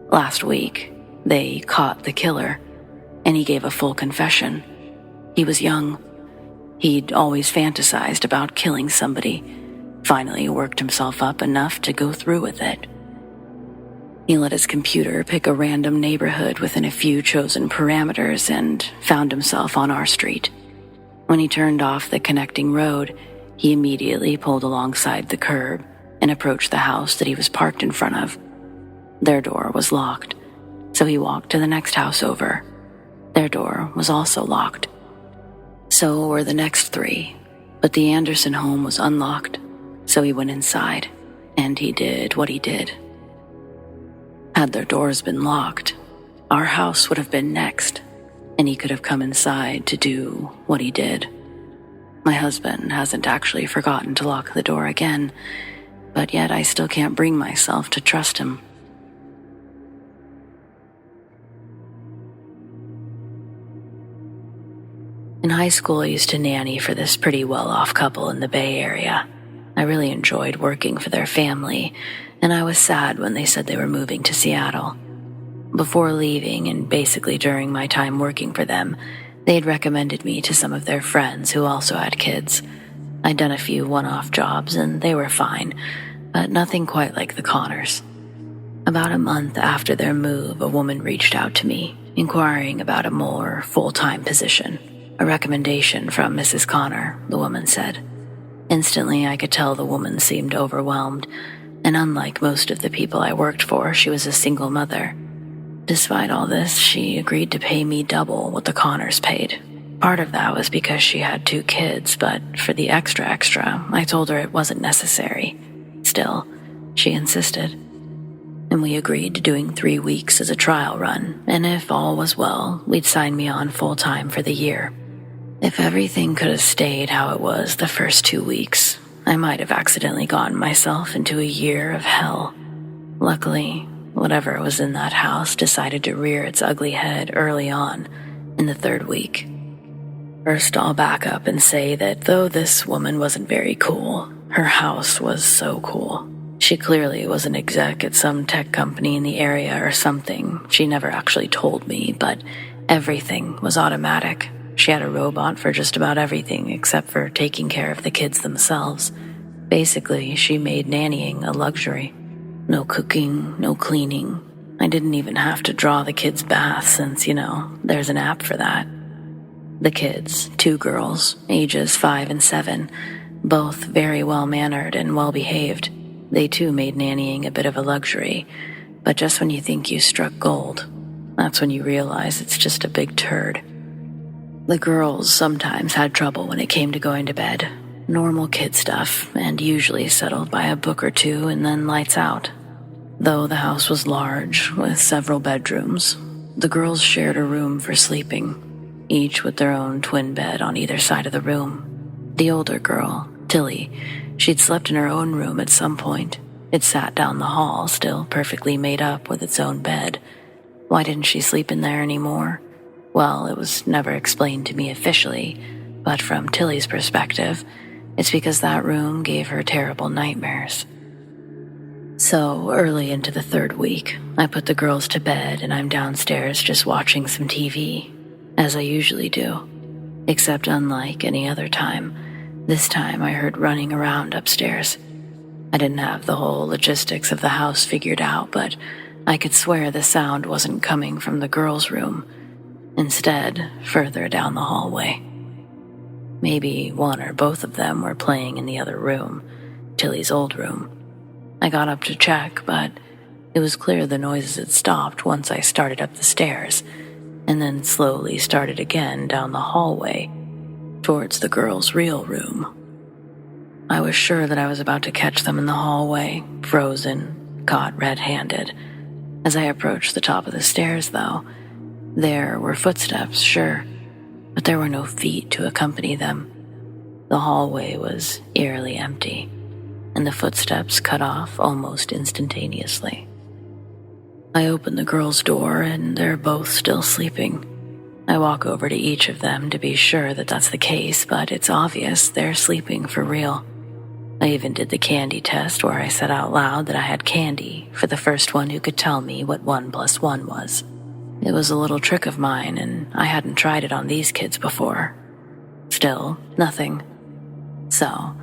last week, they caught the killer, and he gave a full confession. He was young. He'd always fantasized about killing somebody, finally worked himself up enough to go through with it. He let his computer pick a random neighborhood within a few chosen parameters and found himself on our street. When he turned off the connecting road, he immediately pulled alongside the curb and approached the house that he was parked in front of. Their door was locked, so he walked to the next house over. Their door was also locked. So were the next three, but the Anderson home was unlocked, so he went inside, and he did what he did. Had their doors been locked, our house would have been next, and he could have come inside to do what he did. My husband hasn't actually forgotten to lock the door again, but yet I still can't bring myself to trust him. In high school, I used to nanny for this pretty well-off couple in the Bay Area. I really enjoyed working for their family, and I was sad when they said they were moving to Seattle. Before leaving, and basically during my time working for them, they had recommended me to some of their friends who also had kids. I'd done a few one-off jobs, and they were fine, but nothing quite like the Connors. About a month after their move, a woman reached out to me, inquiring about a more full-time position. A recommendation from Mrs. Connor, the woman said. Instantly, I could tell the woman seemed overwhelmed, and unlike most of the people I worked for, she was a single mother. Despite all this, she agreed to pay me double what the Connors paid. Part of that was because she had 2 kids, but for the extra, I told her it wasn't necessary. Still, she insisted. And we agreed to doing 3 weeks as a trial run, and if all was well, we'd sign me on full-time for the year. If everything could have stayed how it was the first 2 weeks, I might have accidentally gotten myself into a year of hell. Luckily, whatever was in that house decided to rear its ugly head early on, in the 3rd week. First, I'll back up and say that though this woman wasn't very cool, her house was so cool. She clearly was an exec at some tech company in the area or something. She never actually told me, but everything was automatic. She had a robot for just about everything except for taking care of the kids themselves. Basically, she made nannying a luxury. No cooking, no cleaning. I didn't even have to draw the kids' baths since, there's an app for that. The kids, 2 girls, ages 5 and 7, both very well-mannered and well-behaved. They too made nannying a bit of a luxury, but just when you think you struck gold, that's when you realize it's just a big turd. The girls sometimes had trouble when it came to going to bed. Normal kid stuff, and usually settled by a book or 2 and then lights out. Though the house was large, with several bedrooms, the girls shared a room for sleeping, each with their own twin bed on either side of the room. The older girl, Tilly, she'd slept in her own room at some point. It sat down the hall, still perfectly made up with its own bed. Why didn't she sleep in there anymore? Well, it was never explained to me officially, but from Tilly's perspective, it's because that room gave her terrible nightmares. So, early into the 3rd week, I put the girls to bed and I'm downstairs just watching some TV, as I usually do. Except unlike any other time, this time I heard running around upstairs. I didn't have the whole logistics of the house figured out, but I could swear the sound wasn't coming from the girls' room. Instead, further down the hallway. Maybe one or both of them were playing in the other room, Tilly's old room. I got up to check, but it was clear the noises had stopped once I started up the stairs, and then slowly started again down the hallway, towards the girls' real room. I was sure that I was about to catch them in the hallway, frozen, caught red-handed. As I approached the top of the stairs, though, there were footsteps, sure, but there were no feet to accompany them. The hallway was eerily empty, and the footsteps cut off almost instantaneously. I open the girls' door, and they're both still sleeping. I walk over to each of them to be sure that that's the case, but it's obvious they're sleeping for real. I even did the candy test where I said out loud that I had candy for the first one who could tell me what 1 + 1 was. It was a little trick of mine, and I hadn't tried it on these kids before. Still, nothing. So,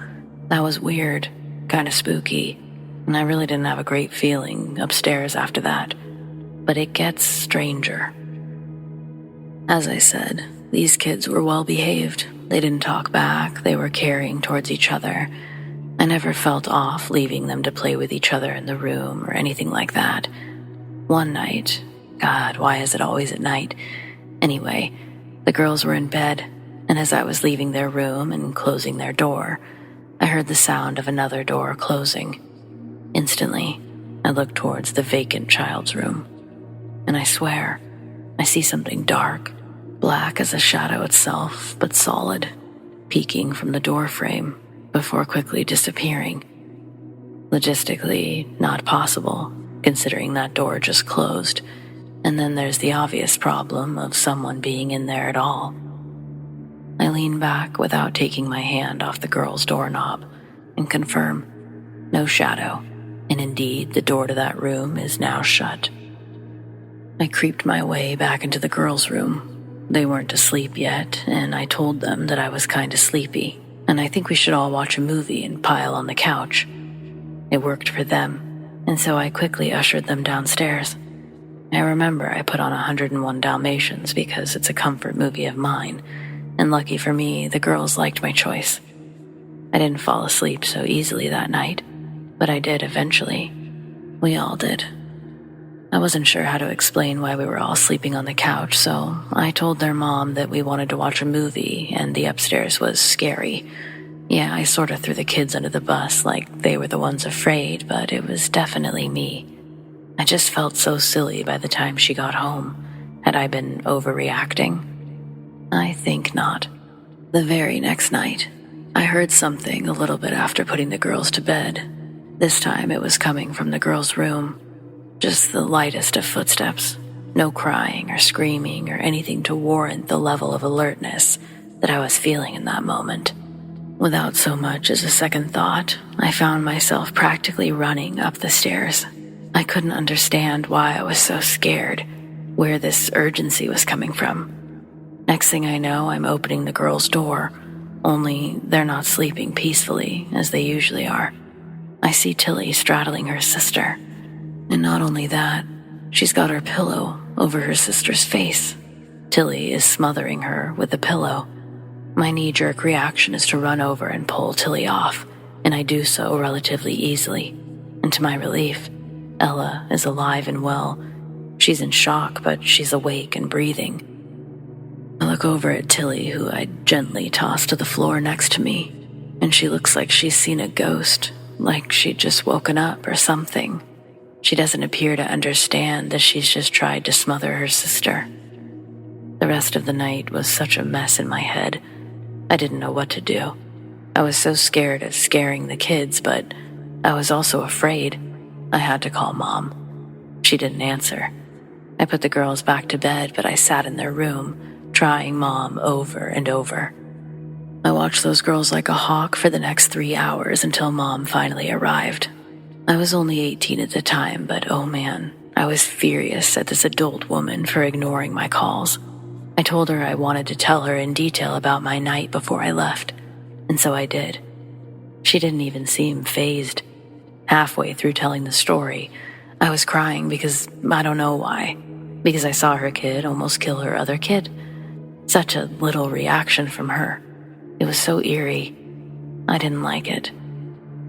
that was weird, kind of spooky, and I really didn't have a great feeling upstairs after that. But it gets stranger. As I said, these kids were well behaved. They didn't talk back, they were caring towards each other. I never felt off leaving them to play with each other in the room or anything like that. One night, God, why is it always at night? Anyway, the girls were in bed, and as I was leaving their room and closing their door, I heard the sound of another door closing. Instantly, I looked towards the vacant child's room, and I swear, I see something dark, black as a shadow itself, but solid, peeking from the door frame before quickly disappearing. Logistically, not possible, considering that door just closed, and then there's the obvious problem of someone being in there at all. I lean back without taking my hand off the girl's doorknob and confirm, no shadow, and indeed the door to that room is now shut. I creeped my way back into the girls' room. They weren't asleep yet, and I told them that I was kind of sleepy, and I think we should all watch a movie and pile on the couch. It worked for them, and so I quickly ushered them downstairs. I remember I put on 101 Dalmatians because it's a comfort movie of mine, and lucky for me, the girls liked my choice. I didn't fall asleep so easily that night, but I did eventually. We all did. I wasn't sure how to explain why we were all sleeping on the couch, so I told their mom that we wanted to watch a movie and the upstairs was scary. Yeah, I sort of threw the kids under the bus like they were the ones afraid, but it was definitely me. I just felt so silly by the time she got home. Had I been overreacting? I think not. The very next night, I heard something a little bit after putting the girls to bed. This time it was coming from the girls' room. Just the lightest of footsteps. No crying or screaming or anything to warrant the level of alertness. that I was feeling in that moment. Without so much as a second thought, I found myself practically running up the stairs. I couldn't understand why I was so scared, where this urgency was coming from. Next thing I know, I'm opening the girls' door, only they're not sleeping peacefully as they usually are. I see Tilly straddling her sister, and not only that, she's got her pillow over her sister's face. Tilly is smothering her with the pillow. My knee-jerk reaction is to run over and pull Tilly off, and I do so relatively easily. And to my relief, Ella is alive and well. She's in shock, but she's awake and breathing. I look over at Tilly, who I gently toss to the floor next to me, and she looks like she's seen a ghost, like she'd just woken up or something. She doesn't appear to understand that she's just tried to smother her sister. The rest of the night was such a mess in my head. I didn't know what to do. I was so scared of scaring the kids, but I was also afraid. I had to call Mom. She didn't answer. I put the girls back to bed, but I sat in their room, trying Mom over and over. I watched those girls like a hawk for the next 3 hours until Mom finally arrived. I was only 18 at the time, but oh man, I was furious at this adult woman for ignoring my calls. I told her I wanted to tell her in detail about my night before I left, and so I did. She didn't even seem fazed. Halfway through telling the story, I was crying because I don't know why. Because I saw her kid almost kill her other kid. Such a little reaction from her. It was so eerie. I didn't like it.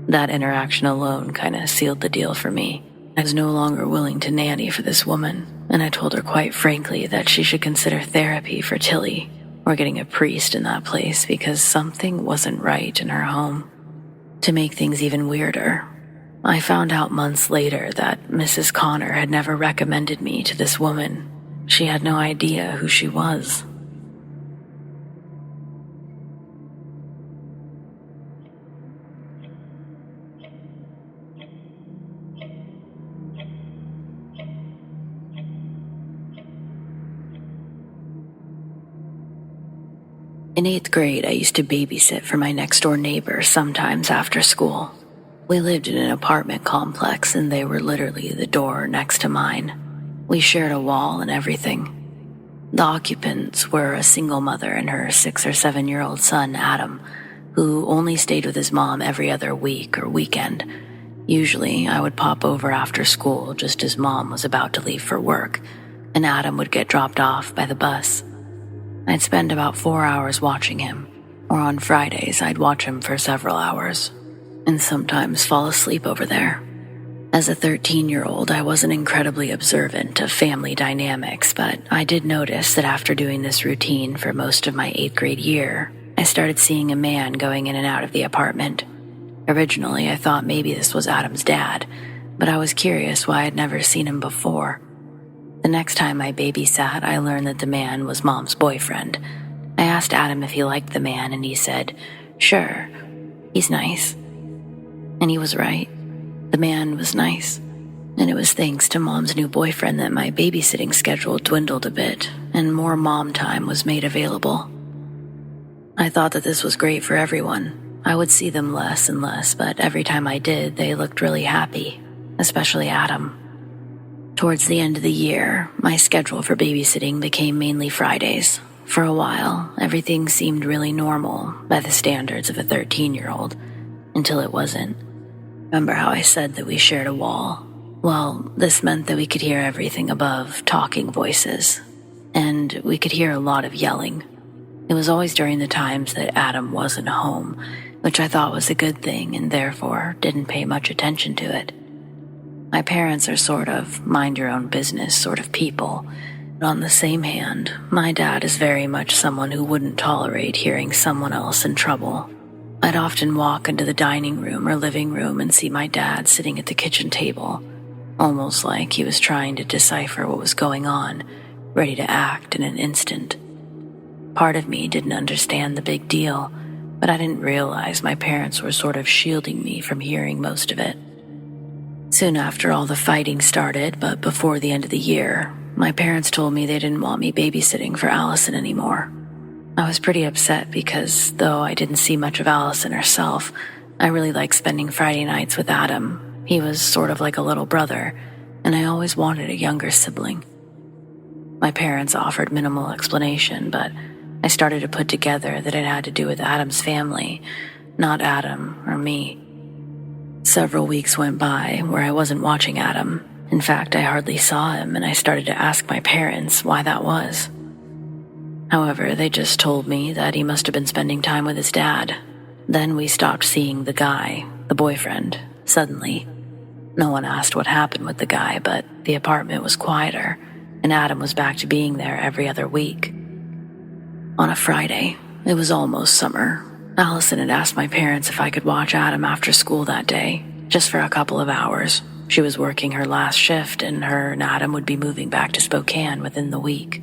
That interaction alone kind of sealed the deal for me. I was no longer willing to nanny for this woman, and I told her quite frankly that she should consider therapy for Tilly, or getting a priest in that place because something wasn't right in her home. To make things even weirder, I found out months later that Mrs. Connor had never recommended me to this woman. She had no idea who she was. In 8th grade, I used to babysit for my next-door neighbor sometimes after school. We lived in an apartment complex, and they were literally the door next to mine. We shared a wall and everything. The occupants were a single mother and her 6 or 7-year-old son, Adam, who only stayed with his mom every other week or weekend. Usually, I would pop over after school just as Mom was about to leave for work, and Adam would get dropped off by the bus. I'd spend about 4 hours watching him, or on Fridays I'd watch him for several hours, and sometimes fall asleep over there. As a 13-year-old, I wasn't incredibly observant of family dynamics, but I did notice that after doing this routine for most of my 8th grade year, I started seeing a man going in and out of the apartment. Originally, I thought maybe this was Adam's dad, but I was curious why I'd never seen him before. The next time I babysat, I learned that the man was Mom's boyfriend. I asked Adam if he liked the man, and he said, "Sure, he's nice." And he was right. The man was nice. And it was thanks to Mom's new boyfriend that my babysitting schedule dwindled a bit, and more mom time was made available. I thought that this was great for everyone. I would see them less and less, but every time I did, they looked really happy, especially Adam. Towards the end of the year, my schedule for babysitting became mainly Fridays. For a while, everything seemed really normal by the standards of a 13-year-old, until it wasn't. Remember how I said that we shared a wall? Well, this meant that we could hear everything above talking voices, and we could hear a lot of yelling. It was always during the times that Adam wasn't home, which I thought was a good thing and therefore didn't pay much attention to it. My parents are sort of mind-your-own-business sort of people, but on the same hand, my dad is very much someone who wouldn't tolerate hearing someone else in trouble. I'd often walk into the dining room or living room and see my dad sitting at the kitchen table, almost like he was trying to decipher what was going on, ready to act in an instant. Part of me didn't understand the big deal, but I didn't realize my parents were sort of shielding me from hearing most of it. Soon after all the fighting started, but before the end of the year, my parents told me they didn't want me babysitting for Allison anymore. I was pretty upset because, though I didn't see much of Allison herself, I really liked spending Friday nights with Adam. He was sort of like a little brother, and I always wanted a younger sibling. My parents offered minimal explanation, but I started to put together that it had to do with Adam's family, not Adam or me. Several weeks went by where I wasn't watching Adam. In fact, I hardly saw him, and I started to ask my parents why that was. However, they just told me that he must have been spending time with his dad. Then we stopped seeing the guy, the boyfriend, suddenly. No one asked what happened with the guy, but the apartment was quieter, and Adam was back to being there every other week. On a Friday, it was almost summer, Allison had asked my parents if I could watch Adam after school that day, just for a couple of hours. She was working her last shift, and her and Adam would be moving back to Spokane within the week.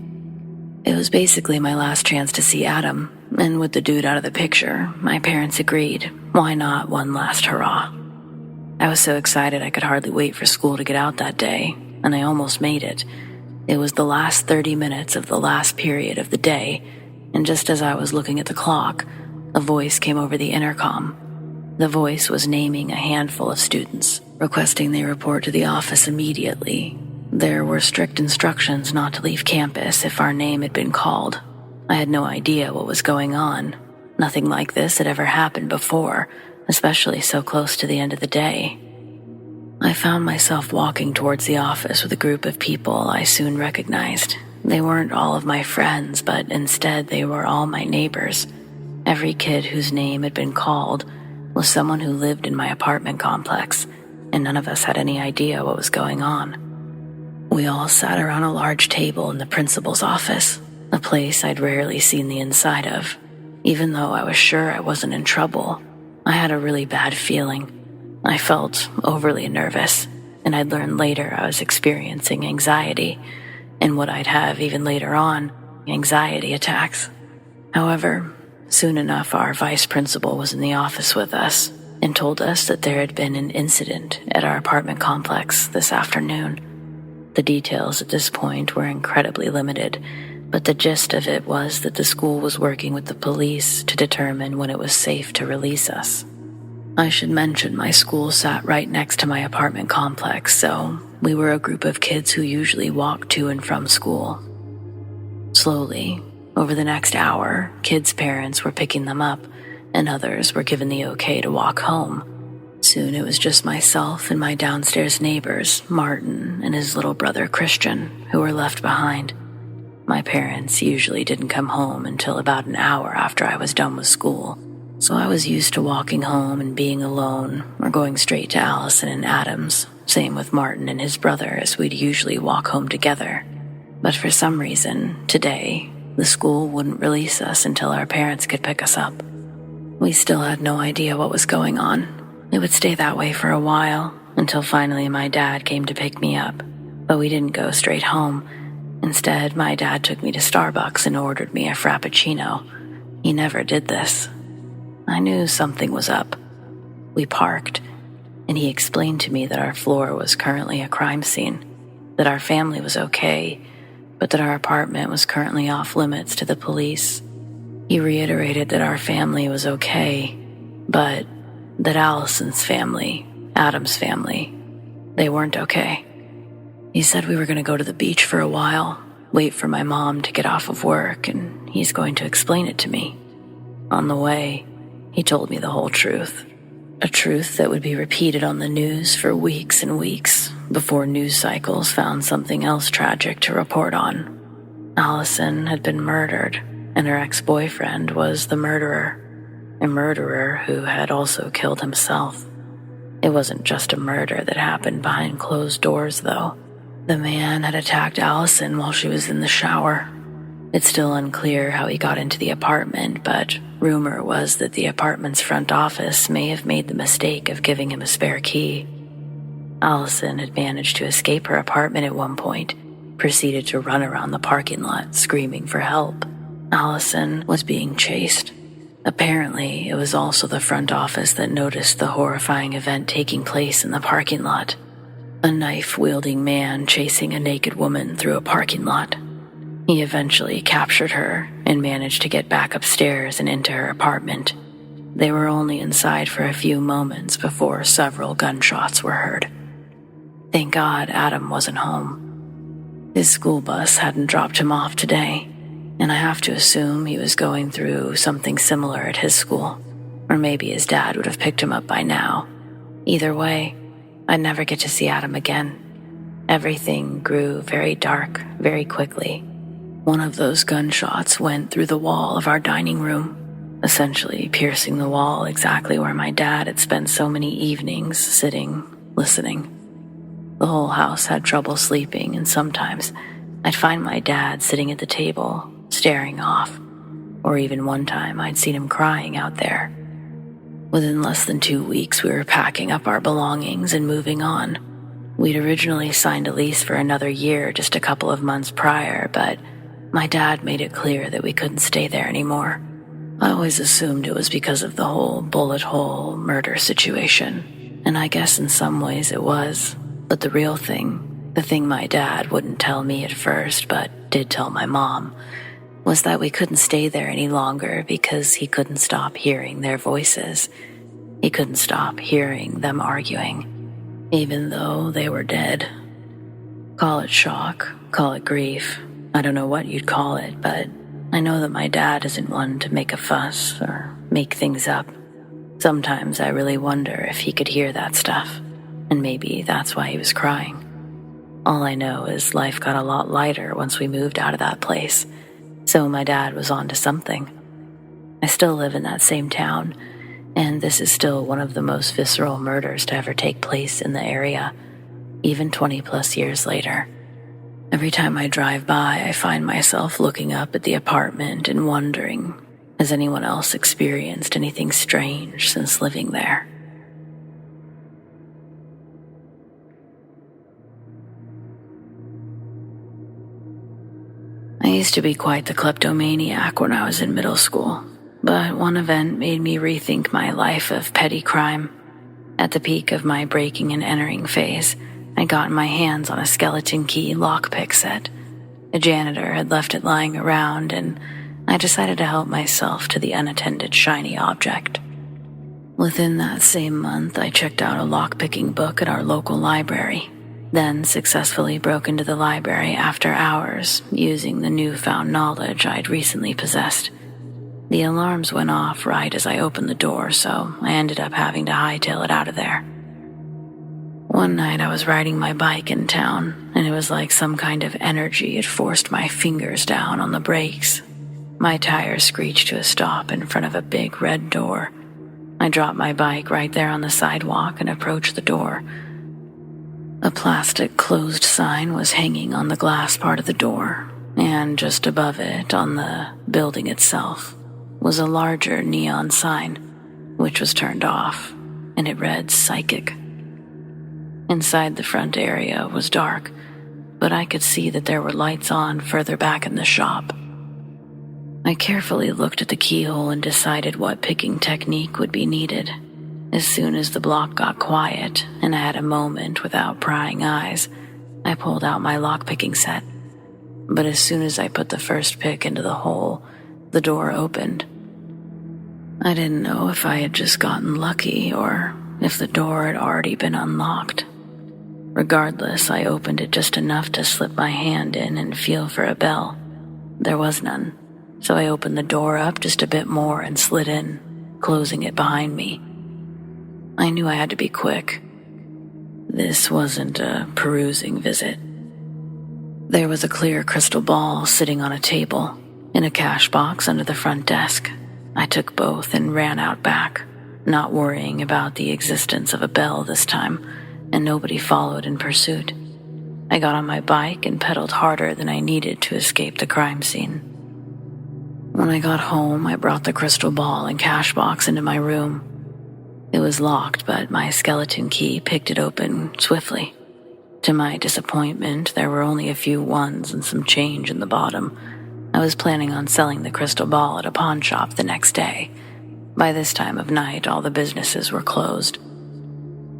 It was basically my last chance to see Adam, and with the dude out of the picture, my parents agreed. Why not one last hurrah? I was so excited I could hardly wait for school to get out that day, and I almost made it. It was the last 30 minutes of the last period of the day, and just as I was looking at the clock, a voice came over the intercom. The voice was naming a handful of students, requesting they report to the office immediately. There were strict instructions not to leave campus if our name had been called. I had no idea what was going on. Nothing like this had ever happened before, especially so close to the end of the day. I found myself walking towards the office with a group of people I soon recognized. They weren't all of my friends, but instead they were all my neighbors. Every kid whose name had been called was someone who lived in my apartment complex, and none of us had any idea what was going on. We all sat around a large table in the principal's office, a place I'd rarely seen the inside of. Even though I was sure I wasn't in trouble, I had a really bad feeling. I felt overly nervous, and I'd learned later I was experiencing anxiety, and what I'd have even later on, anxiety attacks. However, soon enough our vice principal was in the office with us and told us that there had been an incident at our apartment complex this afternoon. The details at this point were incredibly limited, but the gist of it was that the school was working with the police to determine when it was safe to release us. I should mention my school sat right next to my apartment complex, so we were a group of kids who usually walked to and from school. Slowly, over the next hour, kids' parents were picking them up, and others were given the okay to walk home. Soon it was just myself and my downstairs neighbors, Martin and his little brother Christian, who were left behind. My parents usually didn't come home until about an hour after I was done with school, so I was used to walking home and being alone, or going straight to Allison and Adam's, same with Martin and his brother, as we'd usually walk home together. But for some reason, today, the school wouldn't release us until our parents could pick us up. We still had no idea what was going on. It would stay that way for a while, until finally my dad came to pick me up. But we didn't go straight home. Instead, my dad took me to Starbucks and ordered me a Frappuccino. He never did this. I knew something was up. We parked, and he explained to me that our floor was currently a crime scene, that our family was okay, but that our apartment was currently off limits to the police. He reiterated that our family was okay, but that Allison's family, Adam's family, they weren't okay. He said we were going to go to the beach for a while, wait for my mom to get off of work, and he's going to explain it to me. On the way, he told me the whole truth. A truth that would be repeated on the news for weeks and weeks before news cycles found something else tragic to report on. Allison had been murdered, and her ex-boyfriend was the murderer, a murderer who had also killed himself. It wasn't just a murder that happened behind closed doors, though. The man had attacked Allison while she was in the shower. It's still unclear how he got into the apartment, but rumor was that the apartment's front office may have made the mistake of giving him a spare key. Allison had managed to escape her apartment at one point, proceeded to run around the parking lot screaming for help. Allison was being chased. Apparently, it was also the front office that noticed the horrifying event taking place in the parking lot. A knife-wielding man chasing a naked woman through a parking lot. He eventually captured her and managed to get back upstairs and into her apartment. They were only inside for a few moments before several gunshots were heard. Thank God Adam wasn't home. His school bus hadn't dropped him off today, and I have to assume he was going through something similar at his school, or maybe his dad would have picked him up by now. Either way, I'd never get to see Adam again. Everything grew very dark very quickly. One of those gunshots went through the wall of our dining room, essentially piercing the wall exactly where my dad had spent so many evenings sitting, listening. The whole house had trouble sleeping, and sometimes I'd find my dad sitting at the table, staring off, or even one time I'd seen him crying out there. Within less than 2 weeks, we were packing up our belongings and moving on. We'd originally signed a lease for another year just a couple of months prior, but my dad made it clear that we couldn't stay there anymore. I always assumed it was because of the whole bullet hole murder situation, and I guess in some ways it was. But the real thing, the thing my dad wouldn't tell me at first but did tell my mom, was that we couldn't stay there any longer because he couldn't stop hearing their voices. He couldn't stop hearing them arguing, even though they were dead. Call it shock, call it grief, I don't know what you'd call it, but I know that my dad isn't one to make a fuss or make things up. Sometimes I really wonder if he could hear that stuff, and maybe that's why he was crying. All I know is life got a lot lighter once we moved out of that place, so my dad was on to something. I still live in that same town, and this is still one of the most visceral murders to ever take place in the area, even 20 plus years later. Every time I drive by, I find myself looking up at the apartment and wondering, has anyone else experienced anything strange since living there? I used to be quite the kleptomaniac when I was in middle school, but one event made me rethink my life of petty crime. At the peak of my breaking and entering phase, I'd gotten my hands on a skeleton key lockpick set. A janitor had left it lying around, and I decided to help myself to the unattended shiny object. Within that same month, I checked out a lockpicking book at our local library, then successfully broke into the library after hours using the newfound knowledge I'd recently possessed. The alarms went off right as I opened the door, so I ended up having to hightail it out of there. One night I was riding my bike in town, and it was like some kind of energy had forced my fingers down on the brakes. My tire screeched to a stop in front of a big red door. I dropped my bike right there on the sidewalk and approached the door. A plastic closed sign was hanging on the glass part of the door, and just above it, on the building itself, was a larger neon sign, which was turned off, and it read Psychic. Inside the front area was dark, but I could see that there were lights on further back in the shop. I carefully looked at the keyhole and decided what picking technique would be needed. As soon as the block got quiet and I had a moment without prying eyes, I pulled out my lockpicking set. But as soon as I put the first pick into the hole, the door opened. I didn't know if I had just gotten lucky or if the door had already been unlocked. Regardless, I opened it just enough to slip my hand in and feel for a bell. There was none, so I opened the door up just a bit more and slid in, closing it behind me. I knew I had to be quick. This wasn't a perusing visit. There was a clear crystal ball sitting on a table, in a cash box under the front desk. I took both and ran out back, not worrying about the existence of a bell this time, and nobody followed in pursuit. I got on my bike and pedaled harder than I needed to escape the crime scene. When I got home, I brought the crystal ball and cash box into my room. It was locked, but my skeleton key picked it open swiftly. To my disappointment, there were only a few ones and some change in the bottom. I was planning on selling the crystal ball at a pawn shop the next day. By this time of night, all the businesses were closed.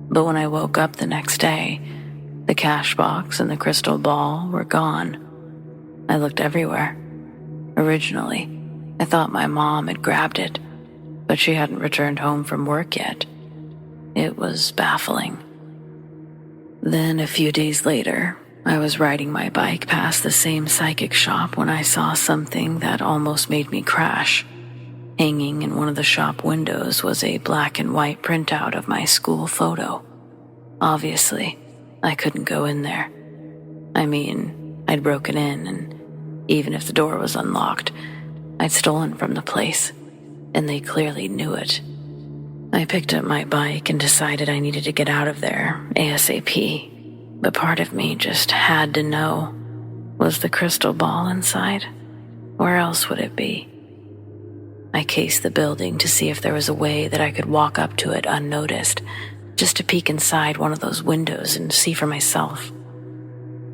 But when I woke up the next day, the cash box and the crystal ball were gone. I looked everywhere. Originally, I thought my mom had grabbed it, but she hadn't returned home from work yet. It was baffling. Then a few days later, I was riding my bike past the same psychic shop when I saw something that almost made me crash. Hanging in one of the shop windows was a black and white printout of my school photo. Obviously, I couldn't go in there. I mean, I'd broken in, and even if the door was unlocked, I'd stolen from the place, and they clearly knew it. I picked up my bike and decided I needed to get out of there ASAP, but part of me just had to know. Was the crystal ball inside? Where else would it be? I cased the building to see if there was a way that I could walk up to it unnoticed, just to peek inside one of those windows and see for myself.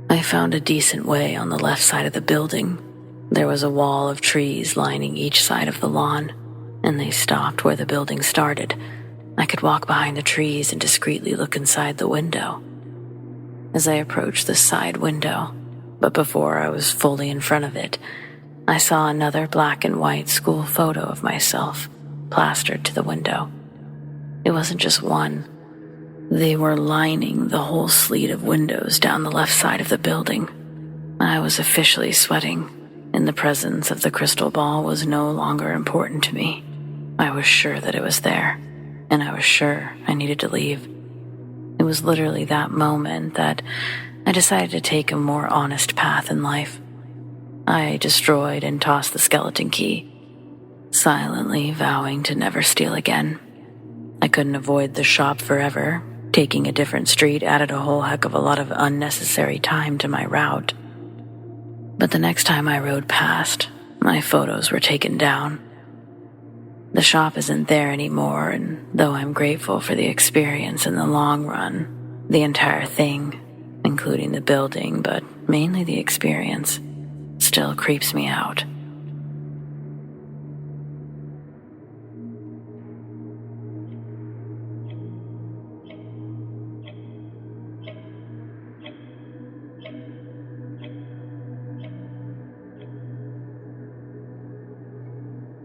I found a decent way on the left side of the building. There was a wall of trees lining each side of the lawn, and they stopped where the building started. I could walk behind the trees and discreetly look inside the window. As I approached the side window, but before I was fully in front of it, I saw another black and white school photo of myself plastered to the window. It wasn't just one. They were lining the whole sleet of windows down the left side of the building. I was officially sweating, and the presence of the crystal ball was no longer important to me. I was sure that it was there, and I was sure I needed to leave. It was literally that moment that I decided to take a more honest path in life. I destroyed and tossed the skeleton key, silently vowing to never steal again. I couldn't avoid the shop forever. Taking a different street added a whole heck of a lot of unnecessary time to my route. But the next time I rode past, my photos were taken down. The shop isn't there anymore, and though I'm grateful for the experience in the long run, the entire thing, including the building, but mainly the experience, still creeps me out.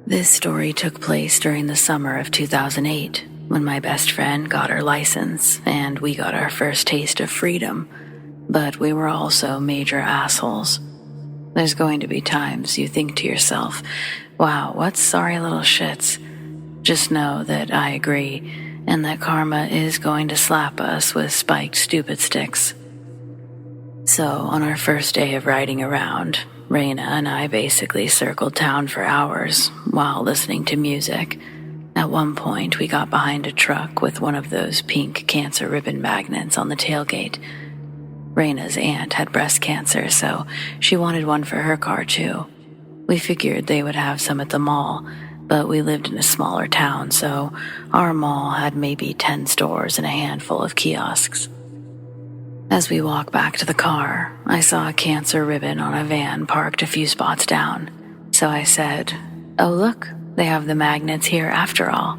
This story took place during the summer of 2008, when my best friend got her license and we got our first taste of freedom, but we were also major assholes. There's going to be times you think to yourself, wow, what sorry little shits. Just know that I agree, and that karma is going to slap us with spiked stupid sticks. So on our first day of riding around, Raina and I basically circled town for hours while listening to music. At one point, we got behind a truck with one of those pink cancer ribbon magnets on the tailgate. Raina's aunt had breast cancer, so she wanted one for her car too. We figured they would have some at the mall, but we lived in a smaller town, so our mall had maybe 10 stores and a handful of kiosks. As we walked back to the car, I saw a cancer ribbon on a van parked a few spots down. So I said, "Oh look, they have the magnets here after all."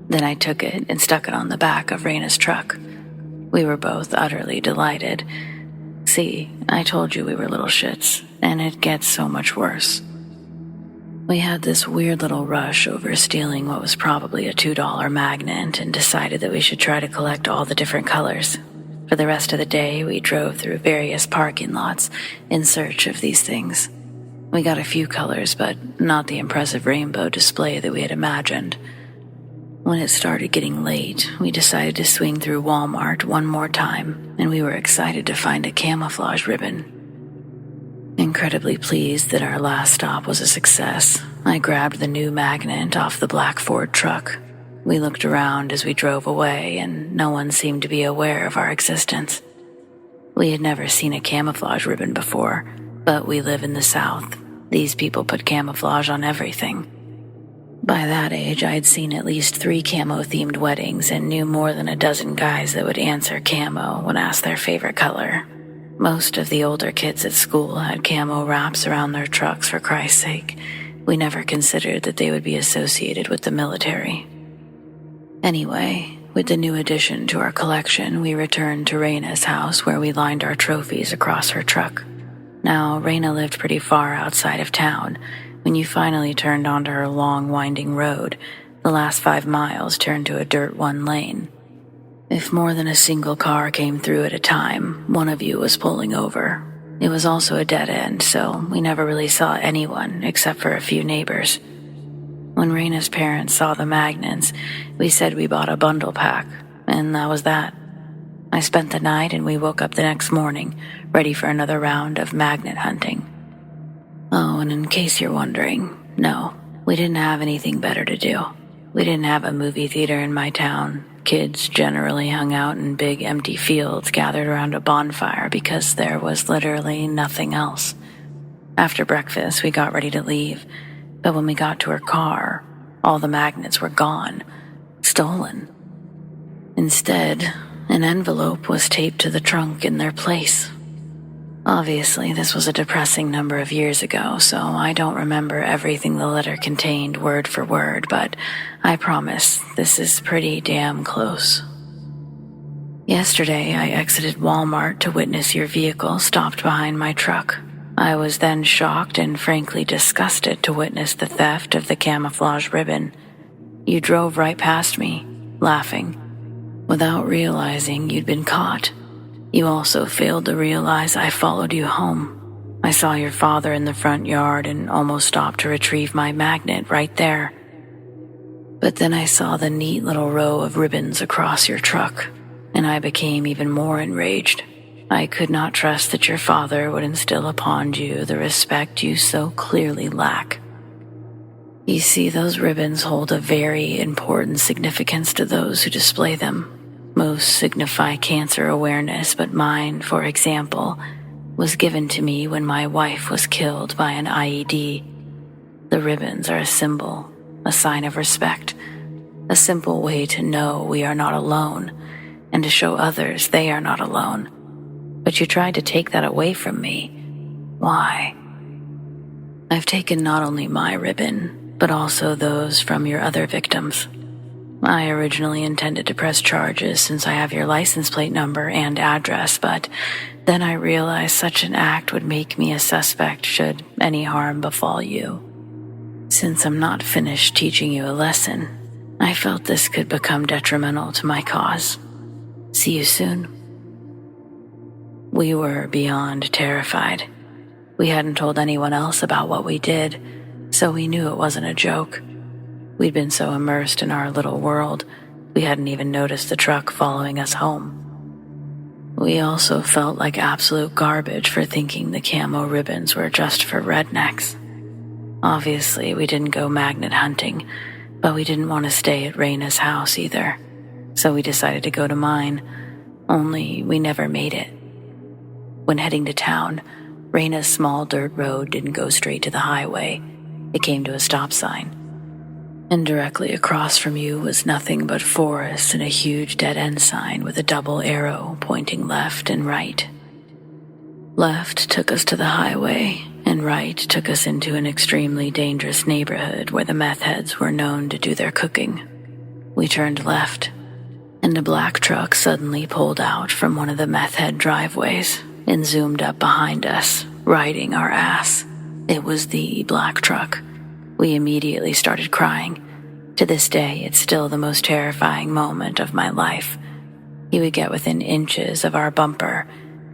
Then I took it and stuck it on the back of Raina's truck. We were both utterly delighted. See, I told you we were little shits, and it gets so much worse. We had this weird little rush over stealing what was probably a $2 magnet and decided that we should try to collect all the different colors. For the rest of the day, we drove through various parking lots in search of these things. We got a few colors, but not the impressive rainbow display that we had imagined. When it started getting late, we decided to swing through Walmart one more time, and we were excited to find a camouflage ribbon. Incredibly pleased that our last stop was a success, I grabbed the new magnet off the black Ford truck. We looked around as we drove away, and no one seemed to be aware of our existence. We had never seen a camouflage ribbon before, but we live in the South. These people put camouflage on everything. By that age, I had seen at least 3 camo-themed weddings and knew more than a dozen guys that would answer camo when asked their favorite color. Most of the older kids at school had camo wraps around their trucks, for Christ's sake. We never considered that they would be associated with the military. Anyway, with the new addition to our collection, we returned to Raina's house where we lined our trophies across her truck. Now, Raina lived pretty far outside of town. When you finally turned onto her long, winding road, the last 5 miles turned to a dirt one-lane. If more than a single car came through at a time, one of you was pulling over. It was also a dead end, so we never really saw anyone except for a few neighbors. When Raina's parents saw the magnets, we said we bought a bundle pack, and that was that. I spent the night and we woke up the next morning, ready for another round of magnet hunting. Oh, and in case you're wondering, no, we didn't have anything better to do. We didn't have a movie theater in my town. Kids generally hung out in big empty fields gathered around a bonfire because there was literally nothing else. After breakfast, we got ready to leave, but when we got to her car, all the magnets were gone, stolen. Instead, an envelope was taped to the trunk in their place. Obviously, this was a depressing number of years ago, so I don't remember everything the letter contained word for word, but I promise this is pretty damn close. Yesterday, I exited Walmart to witness your vehicle stopped behind my truck. I was then shocked and frankly disgusted to witness the theft of the camouflage ribbon. You drove right past me, laughing, without realizing you'd been caught. You also failed to realize I followed you home. I saw your father in the front yard and almost stopped to retrieve my magnet right there. But then I saw the neat little row of ribbons across your truck, and I became even more enraged. I could not trust that your father would instill upon you the respect you so clearly lack. You see, those ribbons hold a very important significance to those who display them. Most signify cancer awareness, but mine, for example, was given to me when my wife was killed by an IED. The ribbons are a symbol, a sign of respect, a simple way to know we are not alone, and to show others they are not alone. But you tried to take that away from me. Why? I've taken not only my ribbon, but also those from your other victims. I originally intended to press charges since I have your license plate number and address, but then I realized such an act would make me a suspect should any harm befall you. Since I'm not finished teaching you a lesson, I felt this could become detrimental to my cause. See you soon. We were beyond terrified. We hadn't told anyone else about what we did, so we knew it wasn't a joke. We'd been so immersed in our little world, we hadn't even noticed the truck following us home. We also felt like absolute garbage for thinking the camo ribbons were just for rednecks. Obviously, we didn't go magnet hunting, but we didn't want to stay at Raina's house either, so we decided to go to mine, only we never made it. When heading to town, Raina's small dirt road didn't go straight to the highway. It came to a stop sign. And directly across from you was nothing but forest and a huge dead-end sign with a double arrow pointing left and right. Left took us to the highway, and right took us into an extremely dangerous neighborhood where the meth heads were known to do their cooking. We turned left, and a black truck suddenly pulled out from one of the meth head driveways and zoomed up behind us, riding our ass. It was the black truck. We immediately started crying. To this day, it's still the most terrifying moment of my life. He would get within inches of our bumper,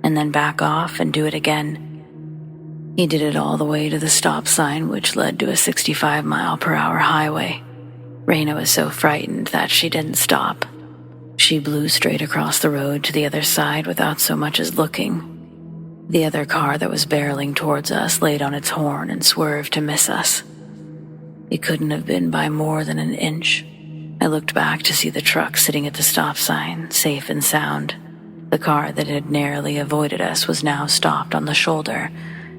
and then back off and do it again. He did it all the way to the stop sign, which led to a 65-mile-per-hour highway. Raina was so frightened that she didn't stop. She blew straight across the road to the other side without so much as looking. The other car that was barreling towards us laid on its horn and swerved to miss us. It couldn't have been by more than an inch. I looked back to see the truck sitting at the stop sign, safe and sound. The car that had narrowly avoided us was now stopped on the shoulder,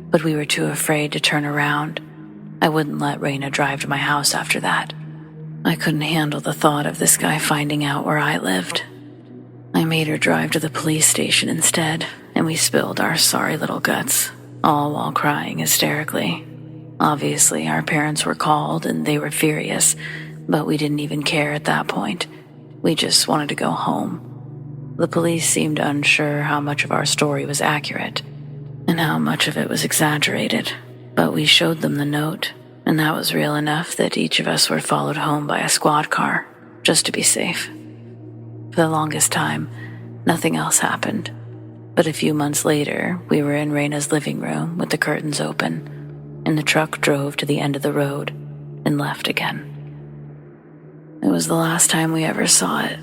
but we were too afraid to turn around. I wouldn't let Raina drive to my house after that. I couldn't handle the thought of this guy finding out where I lived. I made her drive to the police station instead, and we spilled our sorry little guts, all while crying hysterically. Obviously, our parents were called and they were furious, but we didn't even care at that point. We just wanted to go home. The police seemed unsure how much of our story was accurate. and how much of it was exaggerated, but we showed them the note, and that was real enough that each of us were followed home by a squad car, just to be safe. For the longest time, nothing else happened, but a few months later, we were in Raina's living room with the curtains open, and the truck drove to the end of the road and left again. It was the last time we ever saw it,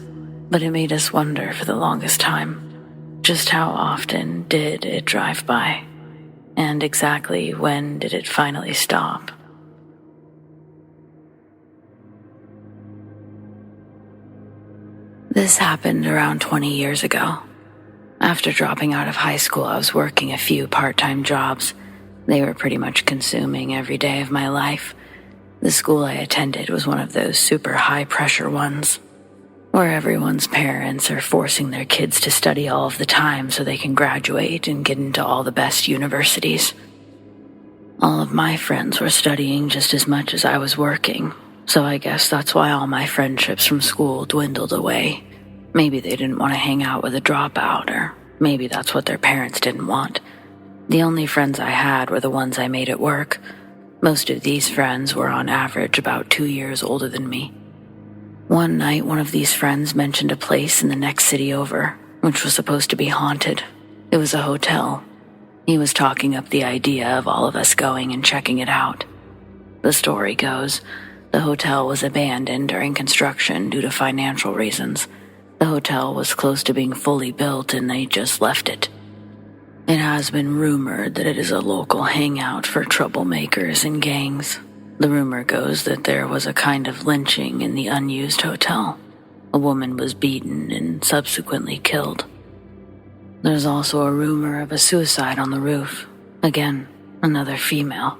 but it made us wonder for the longest time, just how often did it drive by, and exactly when did it finally stop? This happened around 20 years ago. After dropping out of high school, I was working a few part-time jobs. They were pretty much consuming every day of my life. The school I attended was one of those super high-pressure ones, where everyone's parents are forcing their kids to study all of the time so they can graduate and get into all the best universities. All of my friends were studying just as much as I was working, so I guess that's why all my friendships from school dwindled away. Maybe they didn't want to hang out with a dropout, or maybe that's what their parents didn't want. The only friends I had were the ones I made at work. Most of these friends were on average about 2 years older than me. One night, one of these friends mentioned a place in the next city over, which was supposed to be haunted. It was a hotel. He was talking up the idea of all of us going and checking it out. The story goes, the hotel was abandoned during construction due to financial reasons. The hotel was close to being fully built and they just left it. It has been rumored that it is a local hangout for troublemakers and gangs. The rumor goes that there was a kind of lynching in the unused hotel. A woman was beaten and subsequently killed. There's also a rumor of a suicide on the roof. Again, another female.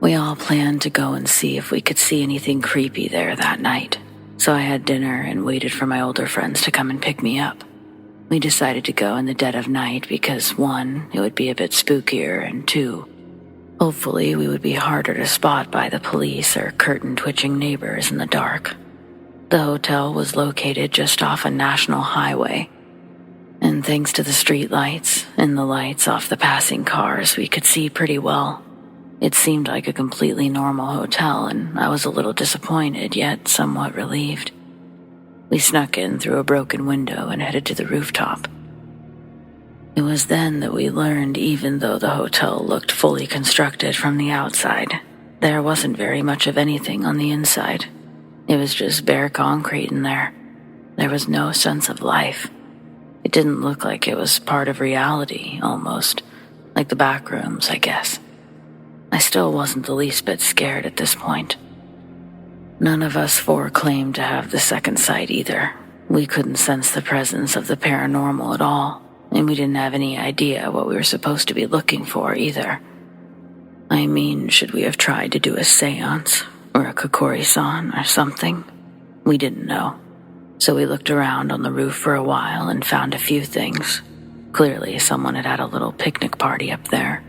We all planned to go and see if we could see anything creepy there that night, so I had dinner and waited for my older friends to come and pick me up. We decided to go in the dead of night because 1, it would be a bit spookier, and 2, hopefully we would be harder to spot by the police or curtain-twitching neighbors in the dark. The hotel was located just off a national highway, and thanks to the street lights and the lights off the passing cars, we could see pretty well. It seemed like a completely normal hotel, and I was a little disappointed, yet somewhat relieved. We snuck in through a broken window and headed to the rooftop. It was then that we learned, even though the hotel looked fully constructed from the outside, there wasn't very much of anything on the inside. It was just bare concrete in there. There was no sense of life. It didn't look like it was part of reality, almost. Like the back rooms, I guess. I still wasn't the least bit scared at this point. None of us 4 claimed to have the second sight either. We couldn't sense the presence of the paranormal at all, and we didn't have any idea what we were supposed to be looking for either. I mean, should we have tried to do a seance, or a kokori-san, or something? We didn't know. So we looked around on the roof for a while and found a few things. Clearly, someone had had a little picnic party up there.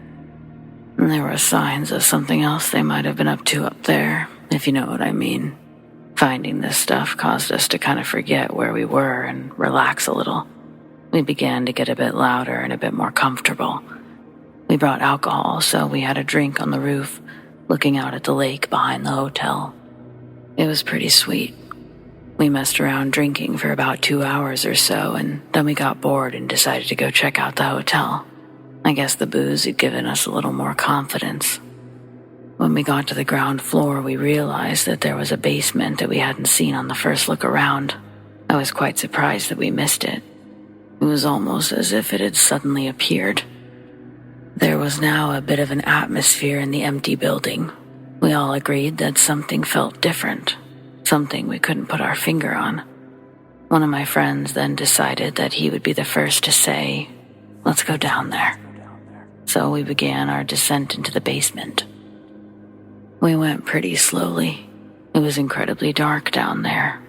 And there were signs of something else they might have been up to up there, if you know what I mean. Finding this stuff caused us to kind of forget where we were and relax a little. We began to get a bit louder and a bit more comfortable. We brought alcohol, so we had a drink on the roof, looking out at the lake behind the hotel. It was pretty sweet. We messed around drinking for about 2 hours or so, and then we got bored and decided to go check out the hotel. I guess the booze had given us a little more confidence. When we got to the ground floor, we realized that there was a basement that we hadn't seen on the first look around. I was quite surprised that we missed it. It was almost as if it had suddenly appeared. There was now a bit of an atmosphere in the empty building. We all agreed that something felt different, something we couldn't put our finger on. One of my friends then decided that he would be the first to say, "Let's go down there." So we began our descent into the basement. We went pretty slowly. It was incredibly dark down there.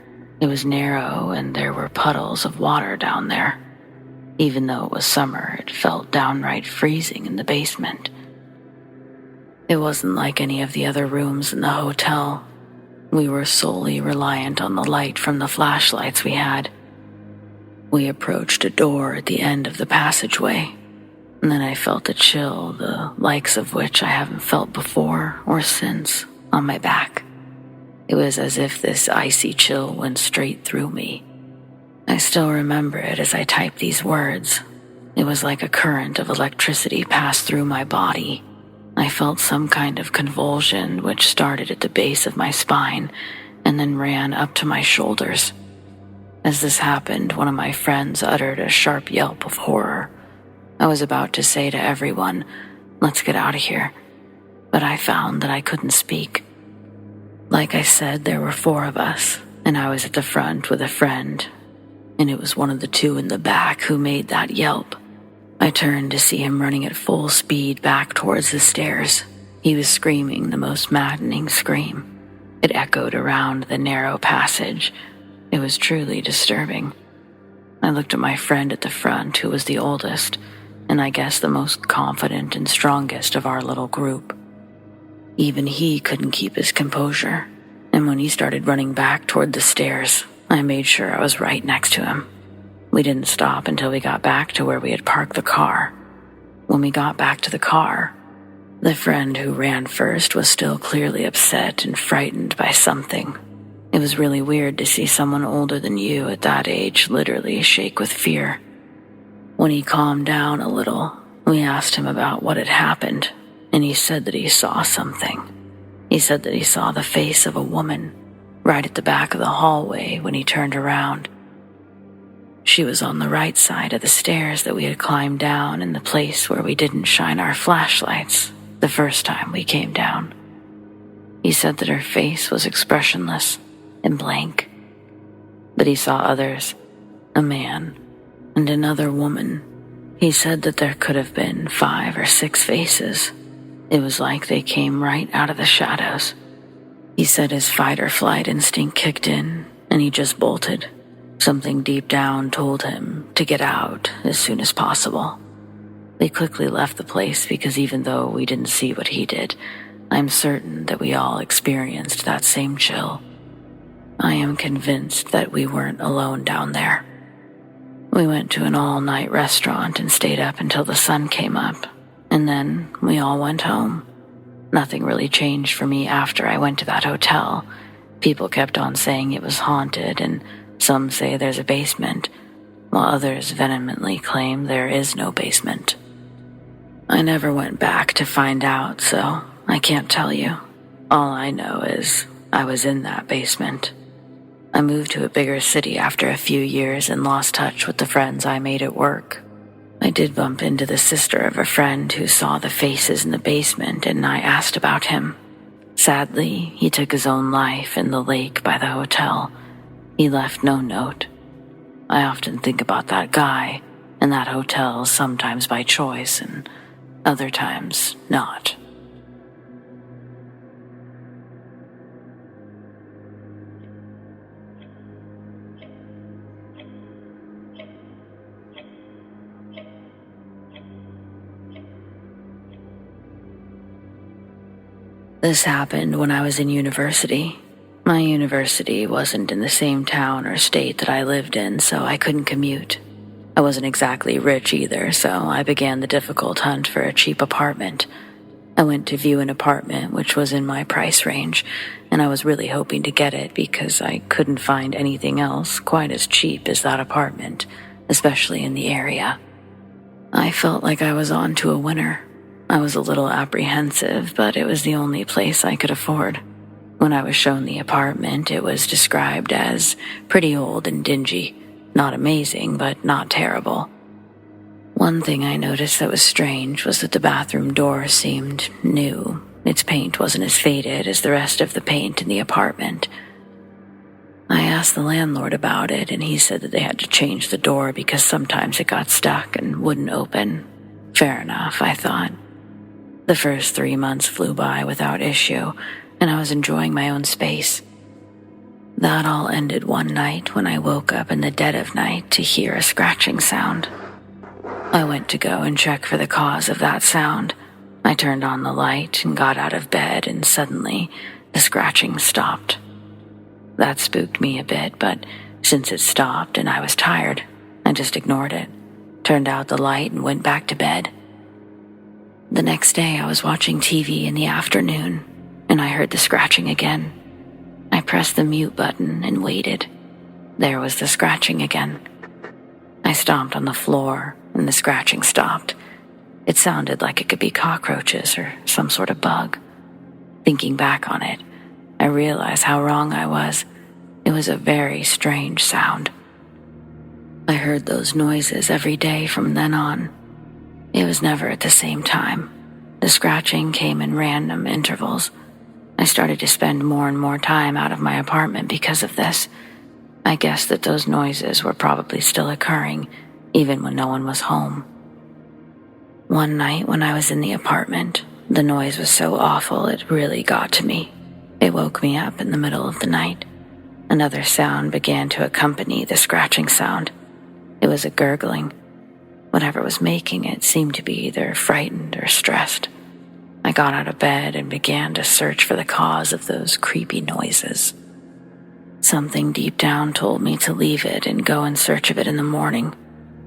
It was narrow and there were puddles of water down there. Even though it was summer, it felt downright freezing in the basement. It wasn't like any of the other rooms in the hotel. We were solely reliant on the light from the flashlights we had. We approached a door at the end of the passageway. And then I felt a chill, the likes of which I haven't felt before or since, on my back. It was as if this icy chill went straight through me. I still remember it as I typed these words. It was like a current of electricity passed through my body. I felt some kind of convulsion which started at the base of my spine and then ran up to my shoulders. As this happened, one of my friends uttered a sharp yelp of horror. I was about to say to everyone, "Let's get out of here," but I found that I couldn't speak. Like I said, there were 4 of us, and I was at the front with a friend, and it was one of the 2 in the back who made that yelp. I turned to see him running at full speed back towards the stairs. He was screaming the most maddening scream. It echoed around the narrow passage. It was truly disturbing. I looked at my friend at the front, who was the oldest, and I guess the most confident and strongest of our little group. Even he couldn't keep his composure, and when he started running back toward the stairs, I made sure I was right next to him. We didn't stop until we got back to where we had parked the car. When we got back to the car, the friend who ran first was still clearly upset and frightened by something. It was really weird to see someone older than you at that age literally shake with fear. When he calmed down a little, we asked him about what had happened, and he said that he saw something. He said that he saw the face of a woman right at the back of the hallway when he turned around. She was on the right side of the stairs that we had climbed down in the place where we didn't shine our flashlights the first time we came down. He said that her face was expressionless and blank, but he saw others, a man and another woman. He said that there could have been 5 or 6 faces. It was like they came right out of the shadows. He said his fight or flight instinct kicked in and he just bolted. Something deep down told him to get out as soon as possible. They quickly left the place because even though we didn't see what he did, I'm certain that we all experienced that same chill. I am convinced that we weren't alone down there. We went to an all-night restaurant and stayed up until the sun came up, and then we all went home. Nothing really changed for me after I went to that hotel. People kept on saying it was haunted, and some say there's a basement, while others vehemently claim there is no basement. I never went back to find out, so I can't tell you. All I know is I was in that basement. I moved to a bigger city after a few years and lost touch with the friends I made at work. I did bump into the sister of a friend who saw the faces in the basement, and I asked about him. Sadly, he took his own life in the lake by the hotel. He left no note. I often think about that guy and that hotel, sometimes by choice and other times not. This happened when I was in university. My university wasn't in the same town or state that I lived in, so I couldn't commute. I wasn't exactly rich either, so I began the difficult hunt for a cheap apartment. I went to view an apartment which was in my price range, and I was really hoping to get it because I couldn't find anything else quite as cheap as that apartment, especially in the area. I felt like I was on to a winner. I was a little apprehensive, but it was the only place I could afford. When I was shown the apartment, it was described as pretty old and dingy. Not amazing, but not terrible. One thing I noticed that was strange was that the bathroom door seemed new. Its paint wasn't as faded as the rest of the paint in the apartment. I asked the landlord about it, and he said that they had to change the door because sometimes it got stuck and wouldn't open. Fair enough, I thought. The first 3 months flew by without issue, and I was enjoying my own space. That all ended one night when I woke up in the dead of night to hear a scratching sound. I went to go and check for the cause of that sound. I turned on the light and got out of bed, and suddenly the scratching stopped. That spooked me a bit, but since it stopped and I was tired, I just ignored it, turned out the light and went back to bed. The next day I was watching TV in the afternoon, and I heard the scratching again. I pressed the mute button and waited. There was the scratching again. I stomped on the floor, and the scratching stopped. It sounded like it could be cockroaches or some sort of bug. Thinking back on it, I realized how wrong I was. It was a very strange sound. I heard those noises every day from then on. It was never at the same time. The scratching came in random intervals. I started to spend more and more time out of my apartment because of this. I guess that those noises were probably still occurring, even when no one was home. One night when I was in the apartment, the noise was so awful it really got to me. It woke me up in the middle of the night. Another sound began to accompany the scratching sound. It was a gurgling. Whatever was making it seemed to be either frightened or stressed. I got out of bed and began to search for the cause of those creepy noises. Something deep down told me to leave it and go in search of it in the morning.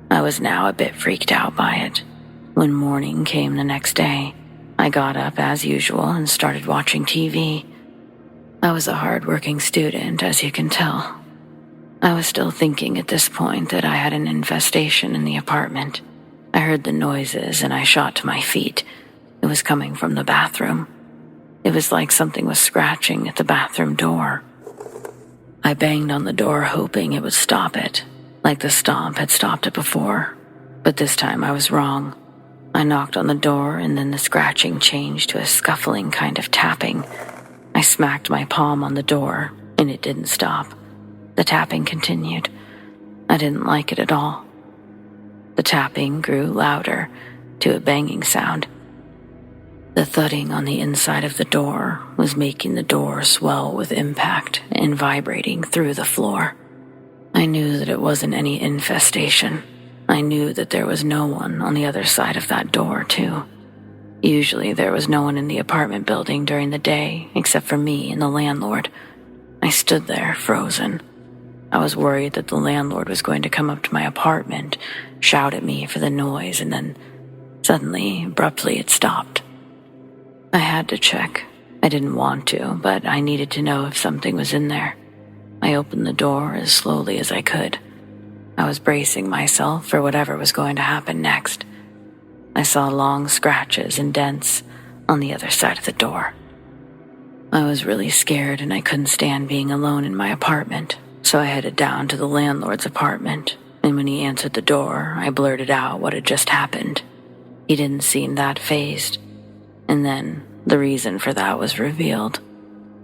I was now a bit freaked out by it. When morning came the next day, I got up as usual and started watching TV. I was a hard-working student, as you can tell. I was still thinking at this point that I had an infestation in the apartment. I heard the noises and I shot to my feet. It was coming from the bathroom. It was like something was scratching at the bathroom door. I banged on the door hoping it would stop it, like the stomp had stopped it before. But this time I was wrong. I knocked on the door and then the scratching changed to a scuffling kind of tapping. I smacked my palm on the door and it didn't stop. The tapping continued. I didn't like it at all. The tapping grew louder to a banging sound. The thudding on the inside of the door was making the door swell with impact and vibrating through the floor. I knew that it wasn't any infestation. I knew that there was no one on the other side of that door, too. Usually there was no one in the apartment building during the day except for me and the landlord. I stood there, frozen. I was worried that the landlord was going to come up to my apartment, shout at me for the noise, and then suddenly, abruptly, it stopped. I had to check. I didn't want to, but I needed to know if something was in there. I opened the door as slowly as I could. I was bracing myself for whatever was going to happen next. I saw long scratches and dents on the other side of the door. I was really scared and I couldn't stand being alone in my apartment, so I headed down to the landlord's apartment, and when he answered the door, I blurted out what had just happened. He didn't seem that fazed, and then the reason for that was revealed.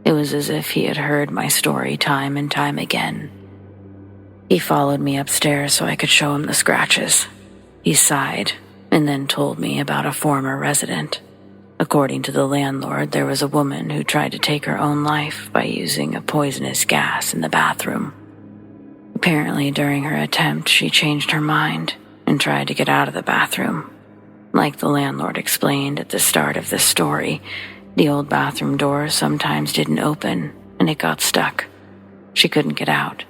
It was as if he had heard my story time and time again. He followed me upstairs so I could show him the scratches. He sighed and then told me about a former resident. According to the landlord, there was a woman who tried to take her own life by using a poisonous gas in the bathroom. Apparently, during her attempt, she changed her mind and tried to get out of the bathroom. Like the landlord explained at the start of this story, the old bathroom door sometimes didn't open and it got stuck. She couldn't get out.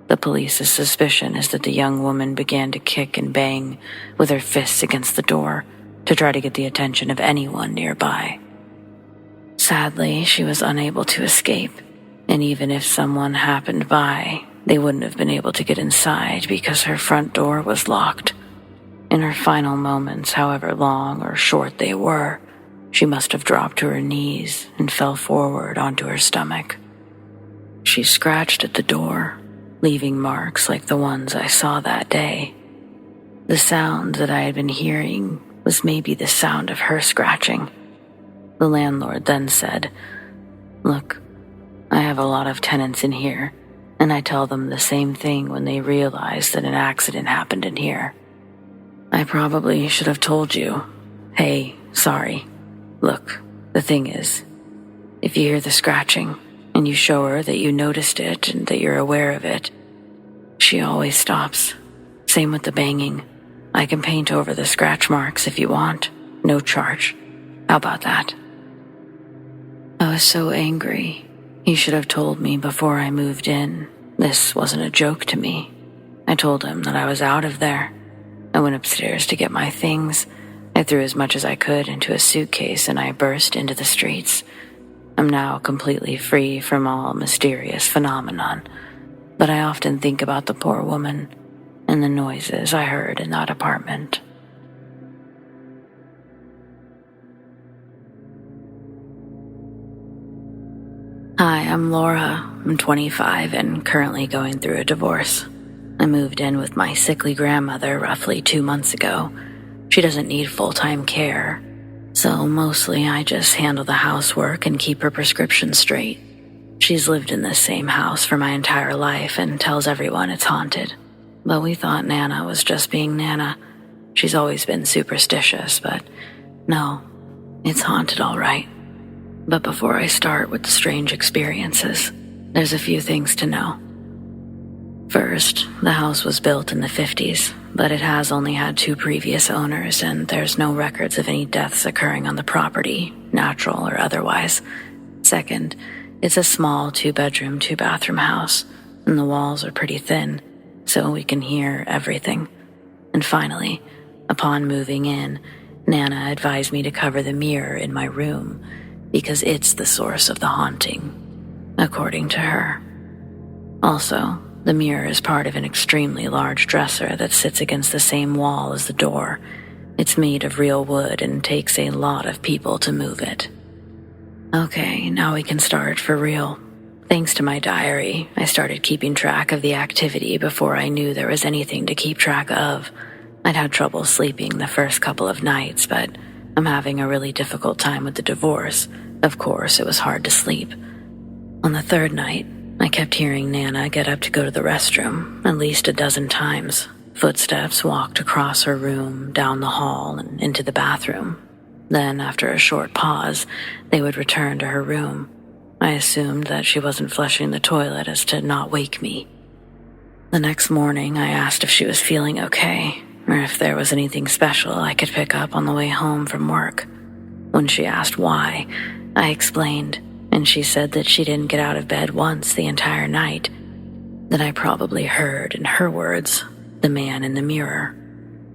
The police's suspicion is that the young woman began to kick and bang with her fists against the door to try to get the attention of anyone nearby. Sadly, she was unable to escape, and even if someone happened by, they wouldn't have been able to get inside because her front door was locked. In her final moments, however long or short they were, she must have dropped to her knees and fell forward onto her stomach. She scratched at the door, leaving marks like the ones I saw that day. The sound that I had been hearing was maybe the sound of her scratching. The landlord then said, "Look, I have a lot of tenants in here, and I tell them the same thing when they realize that an accident happened in here. I probably should have told you, hey, sorry. Look, the thing is, if you hear the scratching, and you show her that you noticed it and that you're aware of it, she always stops. Same with the banging. I can paint over the scratch marks if you want. No charge. How about that?" I was so angry. He should have told me before I moved in. This wasn't a joke to me. I told him that I was out of there. I went upstairs to get my things. I threw as much as I could into a suitcase and I burst into the streets. I'm now completely free from all mysterious phenomenon, but I often think about the poor woman and the noises I heard in that apartment. Hi, I'm Laura. I'm 25 and currently going through a divorce. I moved in with my sickly grandmother roughly 2 months ago. She doesn't need full-time care, so mostly I just handle the housework and keep her prescription straight. She's lived in this same house for my entire life and tells everyone it's haunted. But we thought Nana was just being Nana. She's always been superstitious, but no, it's haunted all right. But before I start with the strange experiences, there's a few things to know. First, the house was built in the 50s, but it has only had 2 previous owners and there's no records of any deaths occurring on the property, natural or otherwise. Second, it's a small 2-bedroom, 2-bathroom house, and the walls are pretty thin, so we can hear everything. And finally, upon moving in, Nana advised me to cover the mirror in my room because it's the source of the haunting, according to her. Also, the mirror is part of an extremely large dresser that sits against the same wall as the door. It's made of real wood and takes a lot of people to move it. Okay, now we can start for real. Thanks to my diary, I started keeping track of the activity before I knew there was anything to keep track of. I'd had trouble sleeping the first couple of nights, but I'm having a really difficult time with the divorce. Of course, it was hard to sleep. On the 3rd night, I kept hearing Nana get up to go to the restroom at least a dozen times. Footsteps walked across her room, down the hall, and into the bathroom. Then, after a short pause, they would return to her room. I assumed that she wasn't flushing the toilet as to not wake me. The next morning, I asked if she was feeling okay, or if there was anything special I could pick up on the way home from work. When she asked why, I explained, and she said that she didn't get out of bed once the entire night, that I probably heard, in her words, the man in the mirror.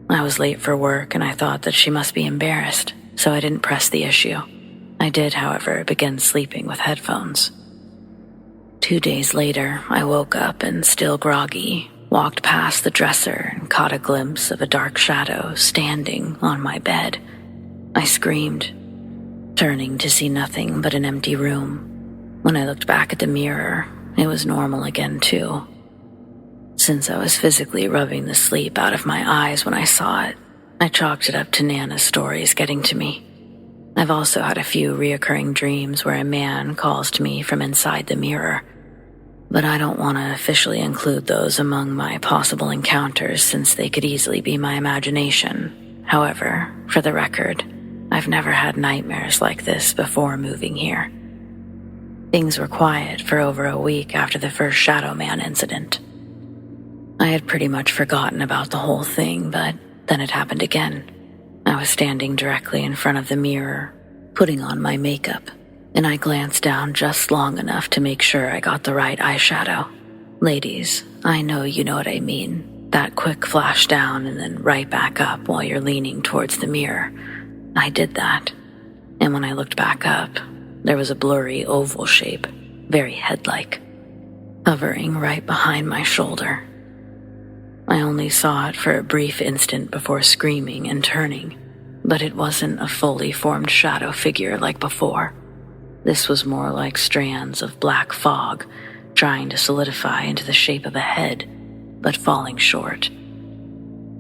I was late for work and I thought that she must be embarrassed, so I didn't press the issue. I did, however, begin sleeping with headphones. 2 days later, I woke up and, still groggy, walked past the dresser and caught a glimpse of a dark shadow standing on my bed. I screamed, turning to see nothing but an empty room. When I looked back at the mirror, it was normal again too. Since I was physically rubbing the sleep out of my eyes when I saw it, I chalked it up to Nana's stories getting to me. I've also had a few reoccurring dreams where a man calls to me from inside the mirror, but I don't want to officially include those among my possible encounters since they could easily be my imagination. However, for the record, I've never had nightmares like this before moving here. Things were quiet for over a week after the first Shadow Man incident. I had pretty much forgotten about the whole thing, but then it happened again. I was standing directly in front of the mirror, putting on my makeup, and I glanced down just long enough to make sure I got the right eyeshadow. Ladies, I know you know what I mean. That quick flash down and then right back up while you're leaning towards the mirror. I did that, and when I looked back up, there was a blurry oval shape, very head-like, hovering right behind my shoulder. I only saw it for a brief instant before screaming and turning, but it wasn't a fully formed shadow figure like before. This was more like strands of black fog trying to solidify into the shape of a head, but falling short.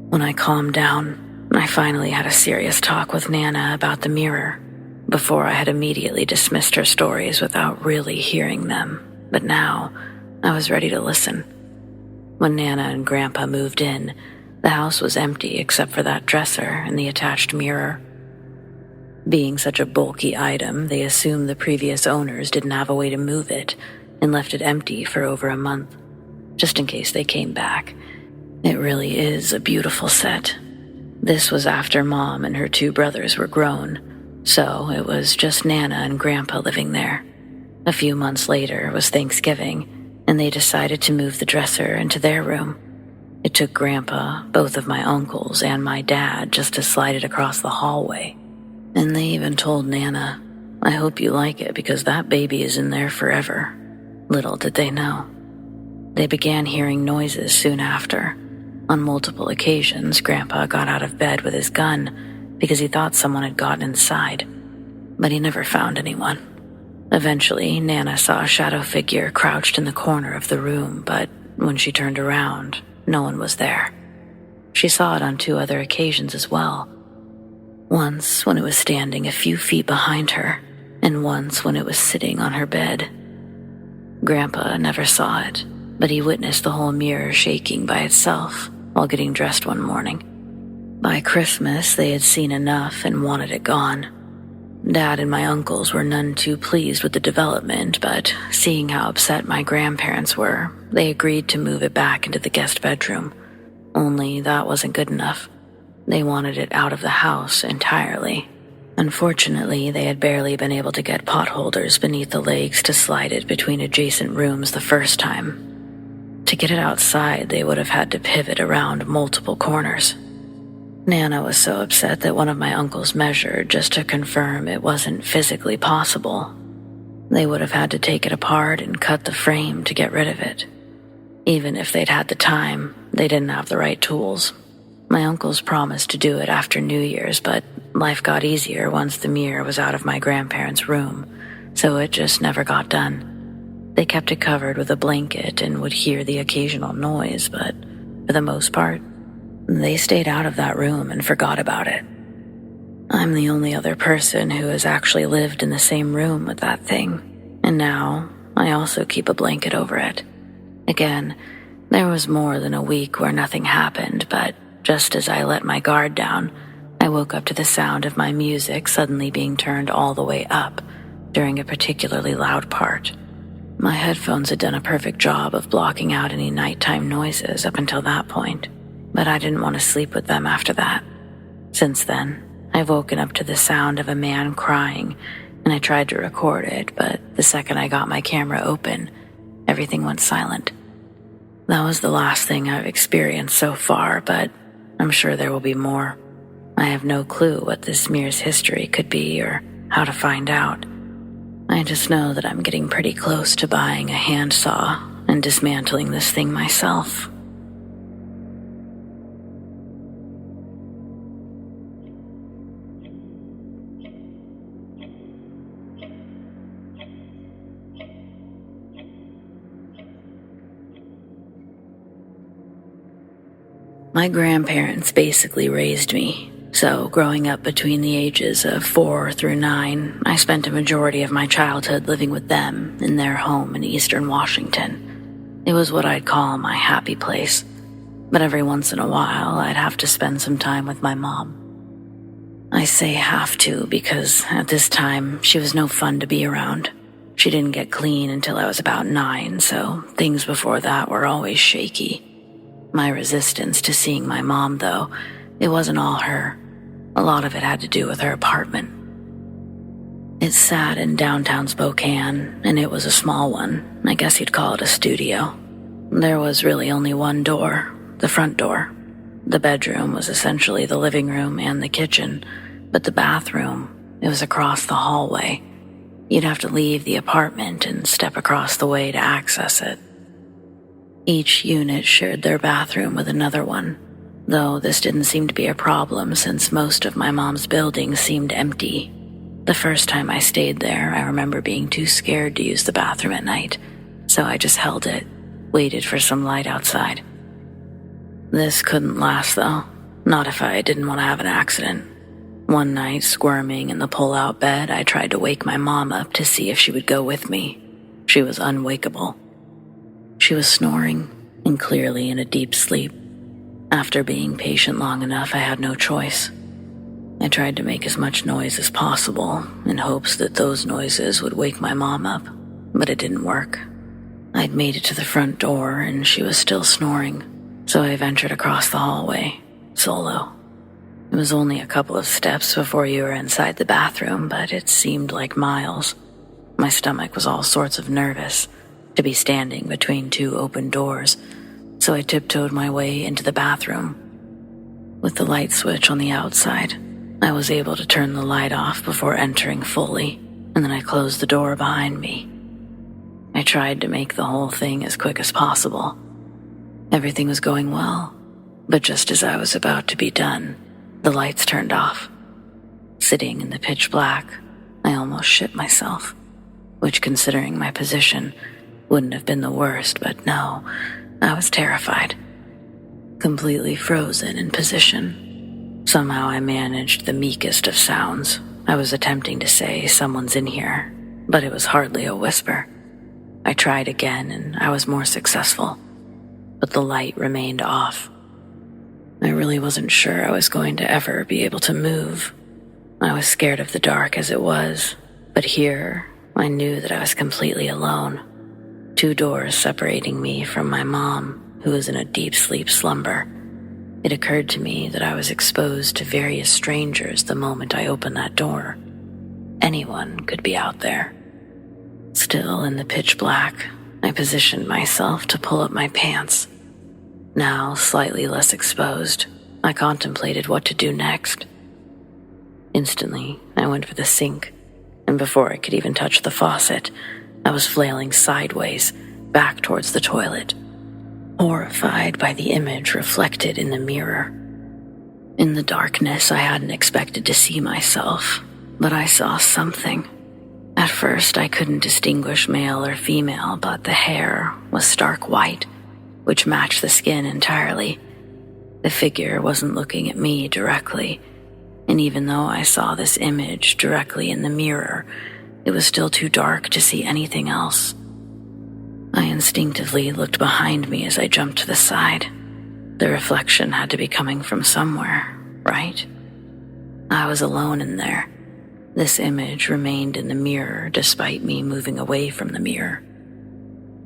When I calmed down, I finally had a serious talk with Nana about the mirror. Before, I had immediately dismissed her stories without really hearing them, but now I was ready to listen. When Nana and Grandpa moved in, the house was empty except for that dresser and the attached mirror. Being such a bulky item, they assumed the previous owners didn't have a way to move it and left it empty for over a month, just in case they came back. It really is a beautiful set. This was after Mom and her 2 brothers were grown, so it was just Nana and Grandpa living there. A few months later, it was Thanksgiving, and they decided to move the dresser into their room. It took Grandpa, both of my uncles, and my dad just to slide it across the hallway. And they even told Nana, "I hope you like it because that baby is in there forever." Little did they know. They began hearing noises soon after. On multiple occasions, Grandpa got out of bed with his gun because he thought someone had gotten inside, but he never found anyone. Eventually, Nana saw a shadow figure crouched in the corner of the room, but when she turned around, no one was there. She saw it on 2 other occasions as well. Once when it was standing a few feet behind her, and once when it was sitting on her bed. Grandpa never saw it, but he witnessed the whole mirror shaking by itself while getting dressed one morning. By Christmas, they had seen enough and wanted it gone. Dad and my uncles were none too pleased with the development, but seeing how upset my grandparents were, they agreed to move it back into the guest bedroom. Only that wasn't good enough. They wanted it out of the house entirely. Unfortunately, they had barely been able to get potholders beneath the legs to slide it between adjacent rooms the first time. To get it outside, they would have had to pivot around multiple corners. Nana was so upset that one of my uncles measured just to confirm it wasn't physically possible. They would have had to take it apart and cut the frame to get rid of it. Even if they'd had the time, they didn't have the right tools. My uncles promised to do it after New Year's, but life got easier once the mirror was out of my grandparents' room, so it just never got done. They kept it covered with a blanket and would hear the occasional noise, but for the most part, they stayed out of that room and forgot about it. I'm the only other person who has actually lived in the same room with that thing, and now I also keep a blanket over it. Again, there was more than a week where nothing happened, but just as I let my guard down, I woke up to the sound of my music suddenly being turned all the way up during a particularly loud part. My headphones had done a perfect job of blocking out any nighttime noises up until that point, but I didn't want to sleep with them after that. Since then, I've woken up to the sound of a man crying, and I tried to record it, but the second I got my camera open, everything went silent. That was the last thing I've experienced so far, but I'm sure there will be more. I have no clue what this mirror's history could be or how to find out. I just know that I'm getting pretty close to buying a handsaw and dismantling this thing myself. My grandparents basically raised me, so growing up between the ages of 4 through 9, I spent a majority of my childhood living with them in their home in eastern Washington. It was what I'd call my happy place, but every once in a while I'd have to spend some time with my mom. I say have to because at this time she was no fun to be around. She didn't get clean until I was about 9, so things before that were always shaky. My resistance to seeing my mom, though, it wasn't all her. A lot of it had to do with her apartment. It sat in downtown Spokane, and it was a small one. I guess you'd call it a studio. There was really only one door, the front door. The bedroom was essentially the living room and the kitchen, but the bathroom, it was across the hallway. You'd have to leave the apartment and step across the way to access it. Each unit shared their bathroom with another one, though this didn't seem to be a problem since most of my mom's buildings seemed empty. The first time I stayed there, I remember being too scared to use the bathroom at night, so I just held it, waited for some light outside. This couldn't last, though, not if I didn't want to have an accident. One night, squirming in the pull-out bed, I tried to wake my mom up to see if she would go with me. She was unwakeable. She was snoring, and clearly in a deep sleep. After being patient long enough, I had no choice. I tried to make as much noise as possible, in hopes that those noises would wake my mom up, but it didn't work. I'd made it to the front door, and she was still snoring, so I ventured across the hallway, solo. It was only a couple of steps before you were inside the bathroom, but it seemed like miles. My stomach was all sorts of nervous to be standing between 2 open doors, so I tiptoed my way into the bathroom. With the light switch on the outside, I was able to turn the light off before entering fully, and then I closed the door behind me. I tried to make the whole thing as quick as possible. Everything was going well, but just as I was about to be done, the lights turned off. Sitting in the pitch black, I almost shit myself, which, considering my position, wouldn't have been the worst, but no, I was terrified. Completely frozen in position. Somehow I managed the meekest of sounds. I was attempting to say someone's in here, but it was hardly a whisper. I tried again and I was more successful, but the light remained off. I really wasn't sure I was going to ever be able to move. I was scared of the dark as it was, but here I knew that I was completely alone. 2 doors separating me from my mom, who was in a deep sleep slumber. It occurred to me that I was exposed to various strangers the moment I opened that door. Anyone could be out there. Still in the pitch black, I positioned myself to pull up my pants. Now slightly less exposed, I contemplated what to do next. Instantly, I went for the sink, and before I could even touch the faucet, I was flailing sideways, back towards the toilet, horrified by the image reflected in the mirror. In the darkness, I hadn't expected to see myself, but I saw something. At first, I couldn't distinguish male or female, but the hair was stark white, which matched the skin entirely. The figure wasn't looking at me directly, and even though I saw this image directly in the mirror, it was still too dark to see anything else. I instinctively looked behind me as I jumped to the side. The reflection had to be coming from somewhere, right? I was alone in there. This image remained in the mirror despite me moving away from the mirror.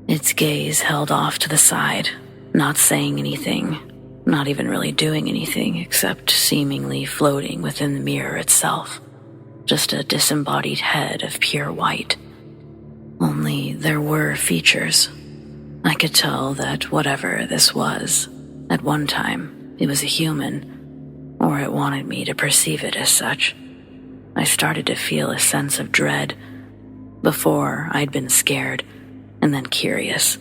Its gaze held off to the side, not saying anything, not even really doing anything except seemingly floating within the mirror itself. Just a disembodied head of pure white. Only there were features. I could tell that whatever this was, at one time, it was a human, or it wanted me to perceive it as such. I started to feel a sense of dread. Before, I'd been scared, and then curious,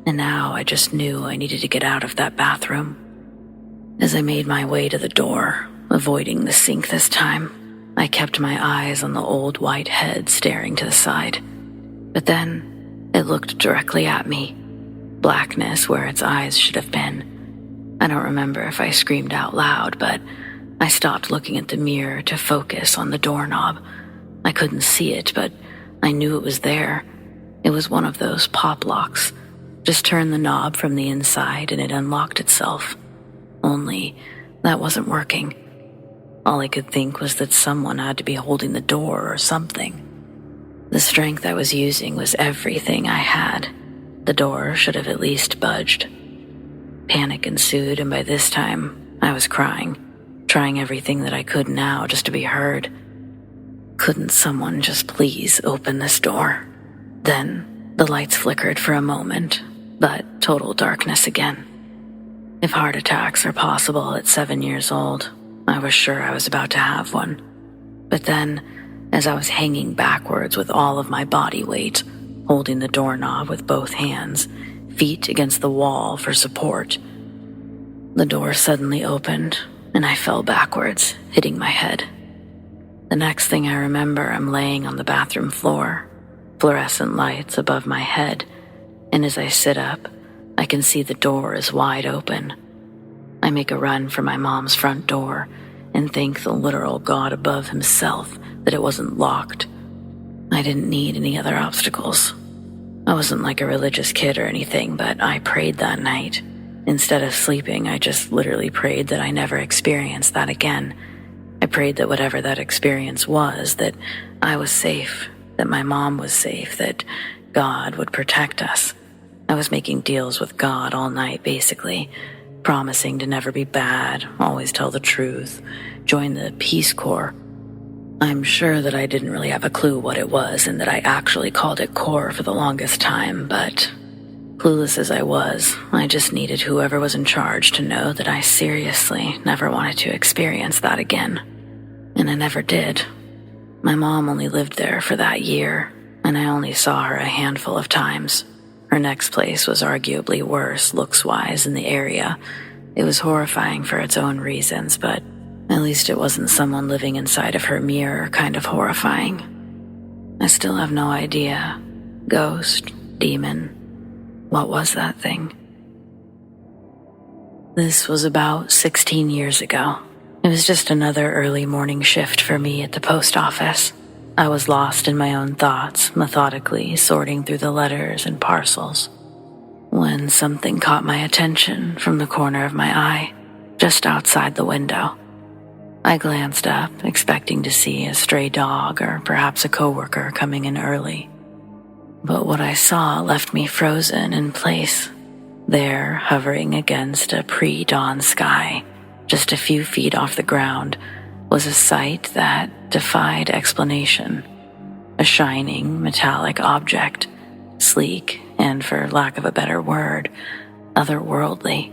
and now I just knew I needed to get out of that bathroom. As I made my way to the door, avoiding the sink this time, I kept my eyes on the old white head staring to the side. But then, it looked directly at me, blackness where its eyes should have been. I don't remember if I screamed out loud, but I stopped looking at the mirror to focus on the doorknob. I couldn't see it, but I knew it was there. It was one of those pop locks. Just turn the knob from the inside and it unlocked itself. Only, that wasn't working. All I could think was that someone had to be holding the door or something. The strength I was using was everything I had. The door should have at least budged. Panic ensued, and by this time, I was crying, trying everything that I could now just to be heard. Couldn't someone just please open this door? Then, the lights flickered for a moment, but total darkness again. If heart attacks are possible at 7 years old, I was sure I was about to have one. But then, as I was hanging backwards with all of my body weight, holding the doorknob with both hands, feet against the wall for support, the door suddenly opened, and I fell backwards, hitting my head. The next thing I remember, I'm laying on the bathroom floor, fluorescent lights above my head, and as I sit up, I can see the door is wide open. I make a run for my mom's front door and thank the literal God above himself that it wasn't locked. I didn't need any other obstacles. I wasn't like a religious kid or anything, but I prayed that night. Instead of sleeping, I just literally prayed that I never experience that again. I prayed that whatever that experience was, that I was safe, that my mom was safe, that God would protect us. I was making deals with God all night, basically, promising to never be bad, always tell the truth, join the Peace Corps. I'm sure that I didn't really have a clue what it was and that I actually called it Corps for the longest time, but Clueless as I was, I just needed whoever was in charge to know that I seriously never wanted to experience that again. And I never did. My mom only lived there for that year, and I only saw her a handful of times. Her next place was arguably worse looks-wise in the area. It was horrifying for its own reasons, but at least it wasn't someone living inside of her mirror kind of horrifying. I still have no idea. Ghost, demon, what was that thing? This was about 16 years ago. It was just another early morning shift for me at the post office. I was lost in my own thoughts, methodically sorting through the letters and parcels, when something caught my attention from the corner of my eye, just outside the window. I glanced up, expecting to see a stray dog or perhaps a coworker coming in early. But what I saw left me frozen in place. There, hovering against a pre-dawn sky, just a few feet off the ground, was a sight that defied explanation. A shining, metallic object, sleek and, for lack of a better word, otherworldly.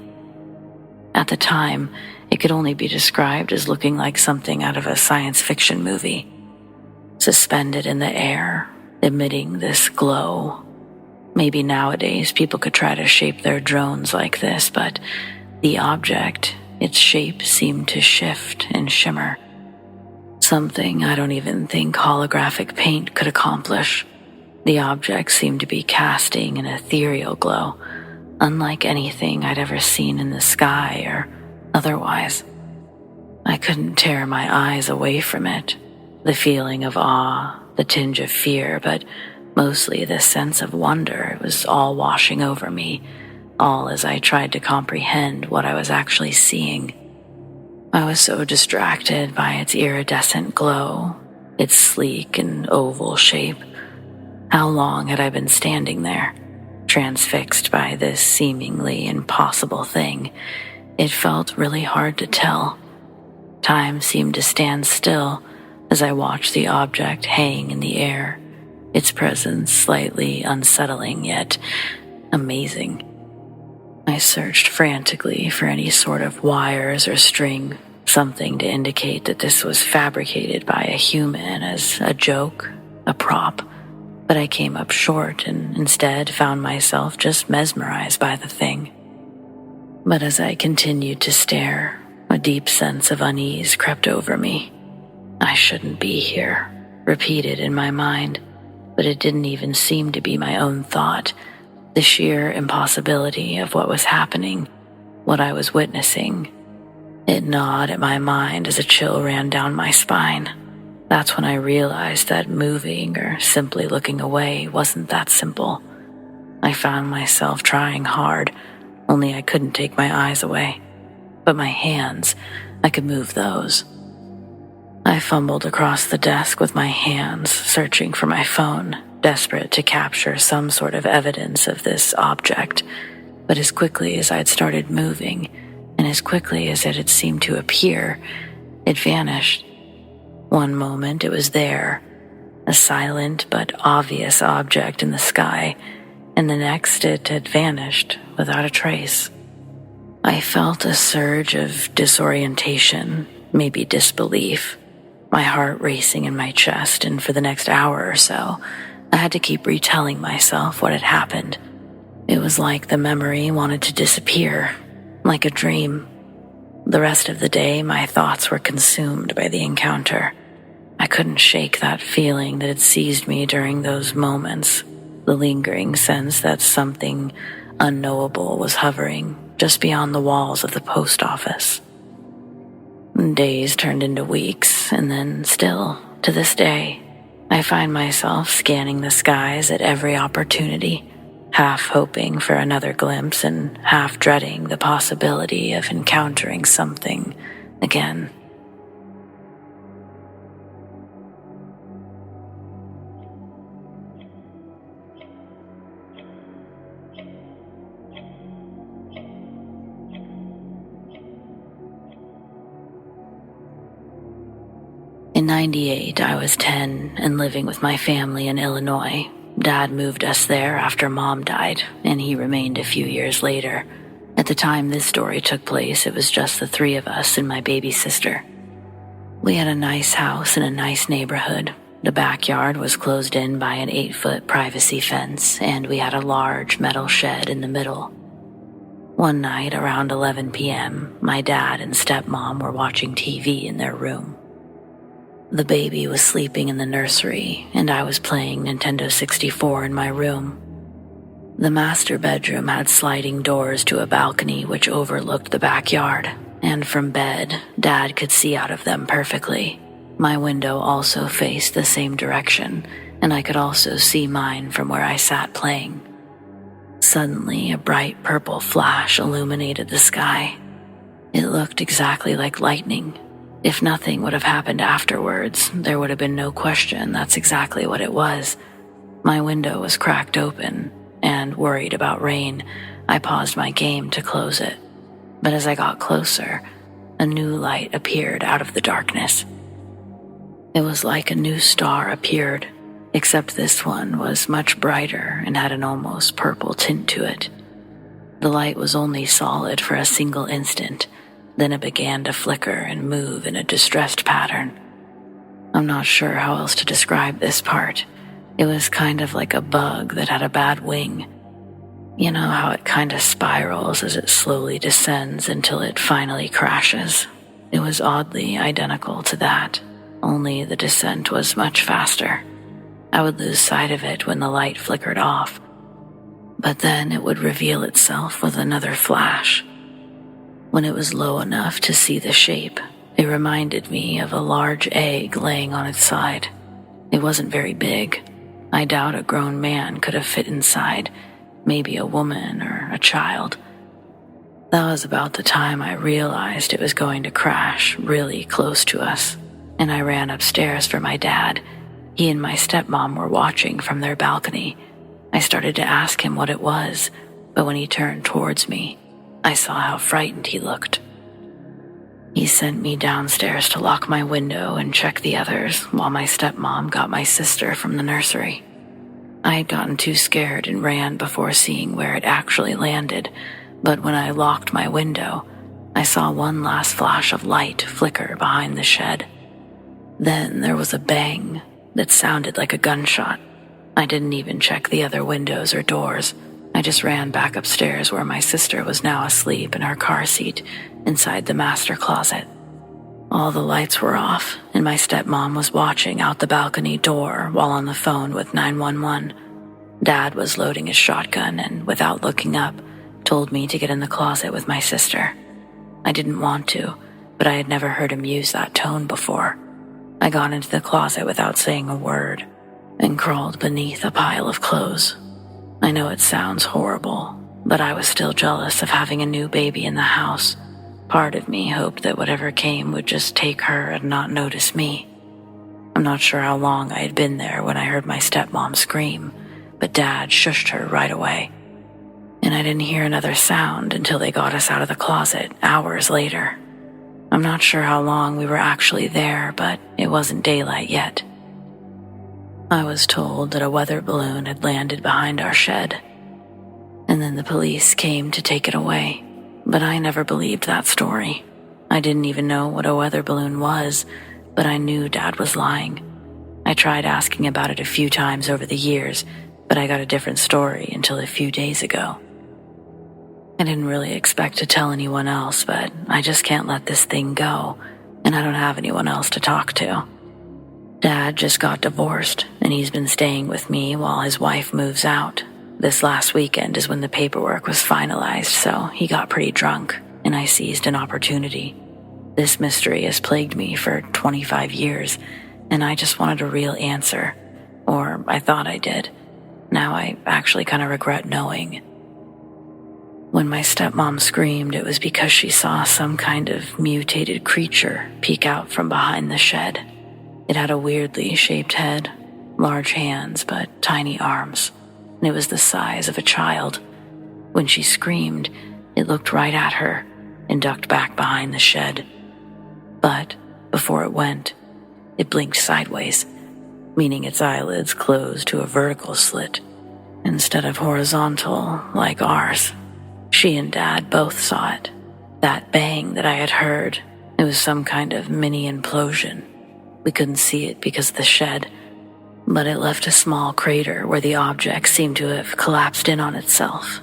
At the time, it could only be described as looking like something out of a science fiction movie. Suspended in the air, emitting this glow. Maybe nowadays people could try to shape their drones like this, but the object, its shape seemed to shift and shimmer. Something I don't even think holographic paint could accomplish. The object seemed to be casting an ethereal glow, unlike anything I'd ever seen in the sky or otherwise. I couldn't tear my eyes away from it. The feeling of awe, the tinge of fear, but mostly the sense of wonder was all washing over me, all as I tried to comprehend what I was actually seeing. I was so distracted by its iridescent glow, its sleek and oval shape. How long had I been standing there, transfixed by this seemingly impossible thing? It felt really hard to tell. Time seemed to stand still as I watched the object hang in the air, its presence slightly unsettling yet amazing. I searched frantically for any sort of wires or string, something to indicate that this was fabricated by a human as a joke, a prop, but I came up short and instead found myself just mesmerized by the thing. But as I continued to stare, a deep sense of unease crept over me. I shouldn't be here, repeated in my mind, but it didn't even seem to be my own thought. The sheer impossibility of what was happening, what I was witnessing. It gnawed at my mind as a chill ran down my spine. That's when I realized that moving or simply looking away wasn't that simple. I found myself trying hard, only I couldn't take my eyes away. But my hands, I could move those. I fumbled across the desk with my hands, searching for my phone, desperate to capture some sort of evidence of this object. But as quickly as I'd started moving, and as quickly as it had seemed to appear, it vanished. One moment it was there, a silent but obvious object in the sky, and the next it had vanished without a trace. I felt a surge of disorientation, maybe disbelief, my heart racing in my chest, and for the next hour or so, I had to keep retelling myself what had happened. It was like the memory wanted to disappear, like a dream. The rest of the day, my thoughts were consumed by the encounter. I couldn't shake that feeling that had seized me during those moments, the lingering sense that something unknowable was hovering just beyond the walls of the post office. Days turned into weeks, and then still, to this day, I find myself scanning the skies at every opportunity, half hoping for another glimpse and half dreading the possibility of encountering something again. In '98, I was 10 and living with my family in Illinois, Dad moved us there after Mom died, and he remained a few years later. At the time this story took place, it was just the three of us and my baby sister. We had a nice house in a nice neighborhood. The backyard was closed in by an 8-foot privacy fence, and we had a large metal shed in the middle. One night around 11 p.m., my dad and stepmom were watching TV in their room. The baby was sleeping in the nursery, and I was playing Nintendo 64 in my room. The master bedroom had sliding doors to a balcony which overlooked the backyard, and from bed, Dad could see out of them perfectly. My window also faced the same direction, and I could also see mine from where I sat playing. Suddenly, a bright purple flash illuminated the sky. It looked exactly like lightning. If nothing would have happened afterwards, there would have been no question that's exactly what it was. My window was cracked open, and worried about rain, I paused my game to close it. But as I got closer, a new light appeared out of the darkness. It was like a new star appeared, except this one was much brighter and had an almost purple tint to it. The light was only solid for a single instant, then it began to flicker and move in a distressed pattern. I'm not sure how else to describe this part. It was kind of like a bug that had a bad wing. You know how it kind of spirals as it slowly descends until it finally crashes? It was oddly identical to that, only the descent was much faster. I would lose sight of it when the light flickered off, but then it would reveal itself with another flash. When it was low enough to see the shape, it reminded me of a large egg laying on its side. It wasn't very big. I doubt a grown man could have fit inside, maybe a woman or a child. That was about the time I realized it was going to crash really close to us, and I ran upstairs for my dad. He and my stepmom were watching from their balcony. I started to ask him what it was, but when he turned towards me, I saw how frightened he looked. He sent me downstairs to lock my window and check the others while my stepmom got my sister from the nursery. I had gotten too scared and ran before seeing where it actually landed, but when I locked my window, I saw one last flash of light flicker behind the shed. Then there was a bang that sounded like a gunshot. I didn't even check the other windows or doors. I just ran back upstairs where my sister was now asleep in her car seat inside the master closet. All the lights were off, and my stepmom was watching out the balcony door while on the phone with 911. Dad was loading his shotgun and, without looking up, told me to get in the closet with my sister. I didn't want to, but I had never heard him use that tone before. I got into the closet without saying a word and crawled beneath a pile of clothes. I know it sounds horrible, but I was still jealous of having a new baby in the house. Part of me hoped that whatever came would just take her and not notice me. I'm not sure how long I had been there when I heard my stepmom scream, but Dad shushed her right away. And I didn't hear another sound until they got us out of the closet hours later. I'm not sure how long we were actually there, but it wasn't daylight yet. I was told that a weather balloon had landed behind our shed, and then the police came to take it away. But I never believed that story. I didn't even know what a weather balloon was, but I knew Dad was lying. I tried asking about it a few times over the years, but I got a different story until a few days ago. I didn't really expect to tell anyone else, but I just can't let this thing go, and I don't have anyone else to talk to. Dad just got divorced, and he's been staying with me while his wife moves out. This last weekend is when the paperwork was finalized, so he got pretty drunk, and I seized an opportunity. This mystery has plagued me for 25 years, and I just wanted a real answer. Or I thought I did. Now I actually kind of regret knowing. When my stepmom screamed, it was because she saw some kind of mutated creature peek out from behind the shed. It had a weirdly shaped head, large hands, but tiny arms, and it was the size of a child. When she screamed, it looked right at her and ducked back behind the shed. But before it went, it blinked sideways. meaning its eyelids closed to a vertical slit instead of horizontal like ours. She and Dad both saw it. That bang that I had heard, it was some kind of mini implosion. We couldn't see it because of the shed, but it left a small crater where the object seemed to have collapsed in on itself.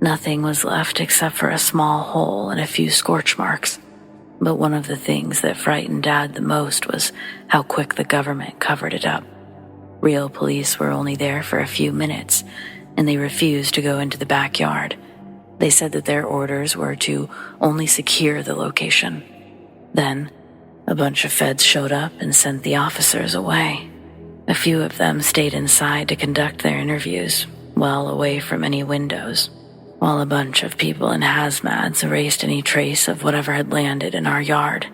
Nothing was left except for a small hole and a few scorch marks. But one of the things that frightened Dad the most was how quick the government covered it up. Real police were only there for a few minutes, and they refused to go into the backyard. They said that their orders were to only secure the location. Then, a bunch of feds showed up and sent the officers away. A few of them stayed inside to conduct their interviews, well away from any windows, while a bunch of people in hazmats erased any trace of whatever had landed in our yard.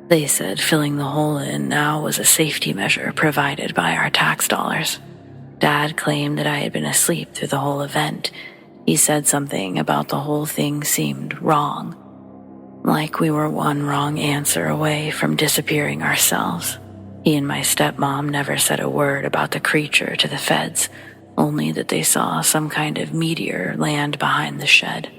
They said filling the hole in now was a safety measure provided by our tax dollars. Dad claimed that I had been asleep through the whole event. He said something about the whole thing seemed wrong, like we were one wrong answer away from disappearing ourselves. He and my stepmom never said a word about the creature to the feds, only that they saw some kind of meteor land behind the shed.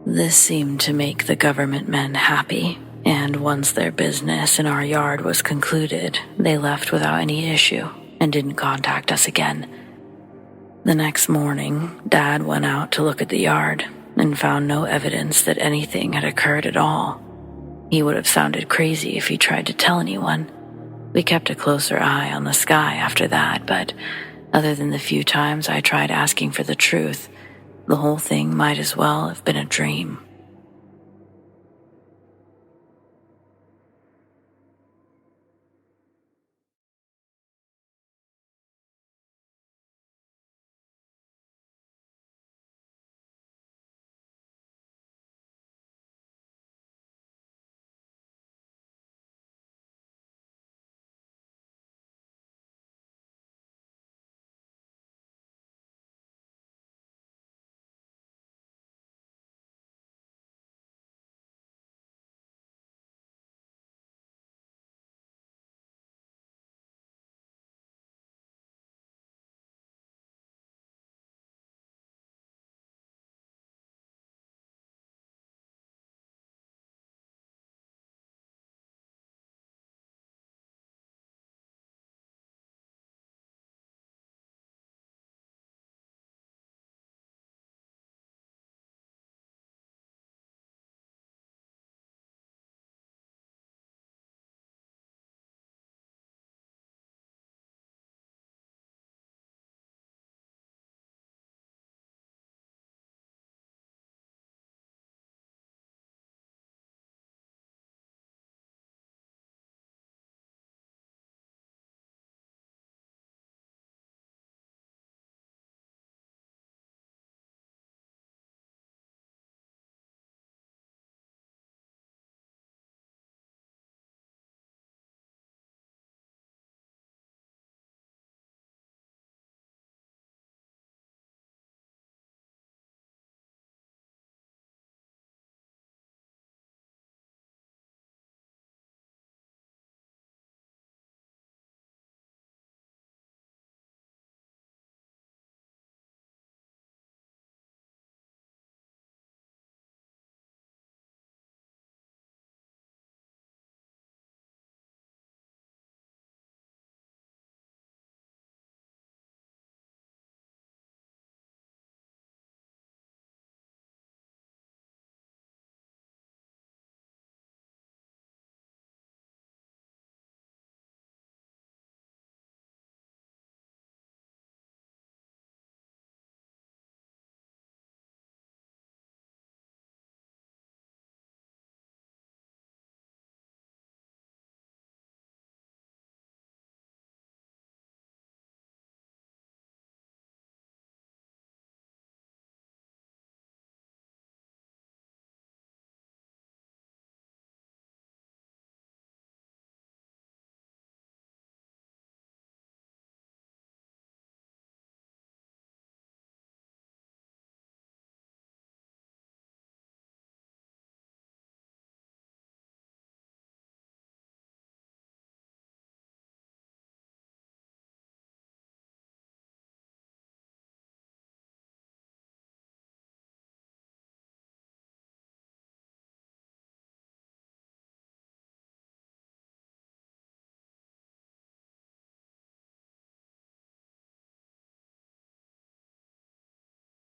This seemed to make the government men happy, and once their business in our yard was concluded, they left without any issue and didn't contact us again. The next morning, Dad went out to look at the yard and found no evidence that anything had occurred at all. He would have sounded crazy if he tried to tell anyone. We kept a closer eye on the sky after that, but other than the few times I tried asking for the truth, the whole thing might as well have been a dream.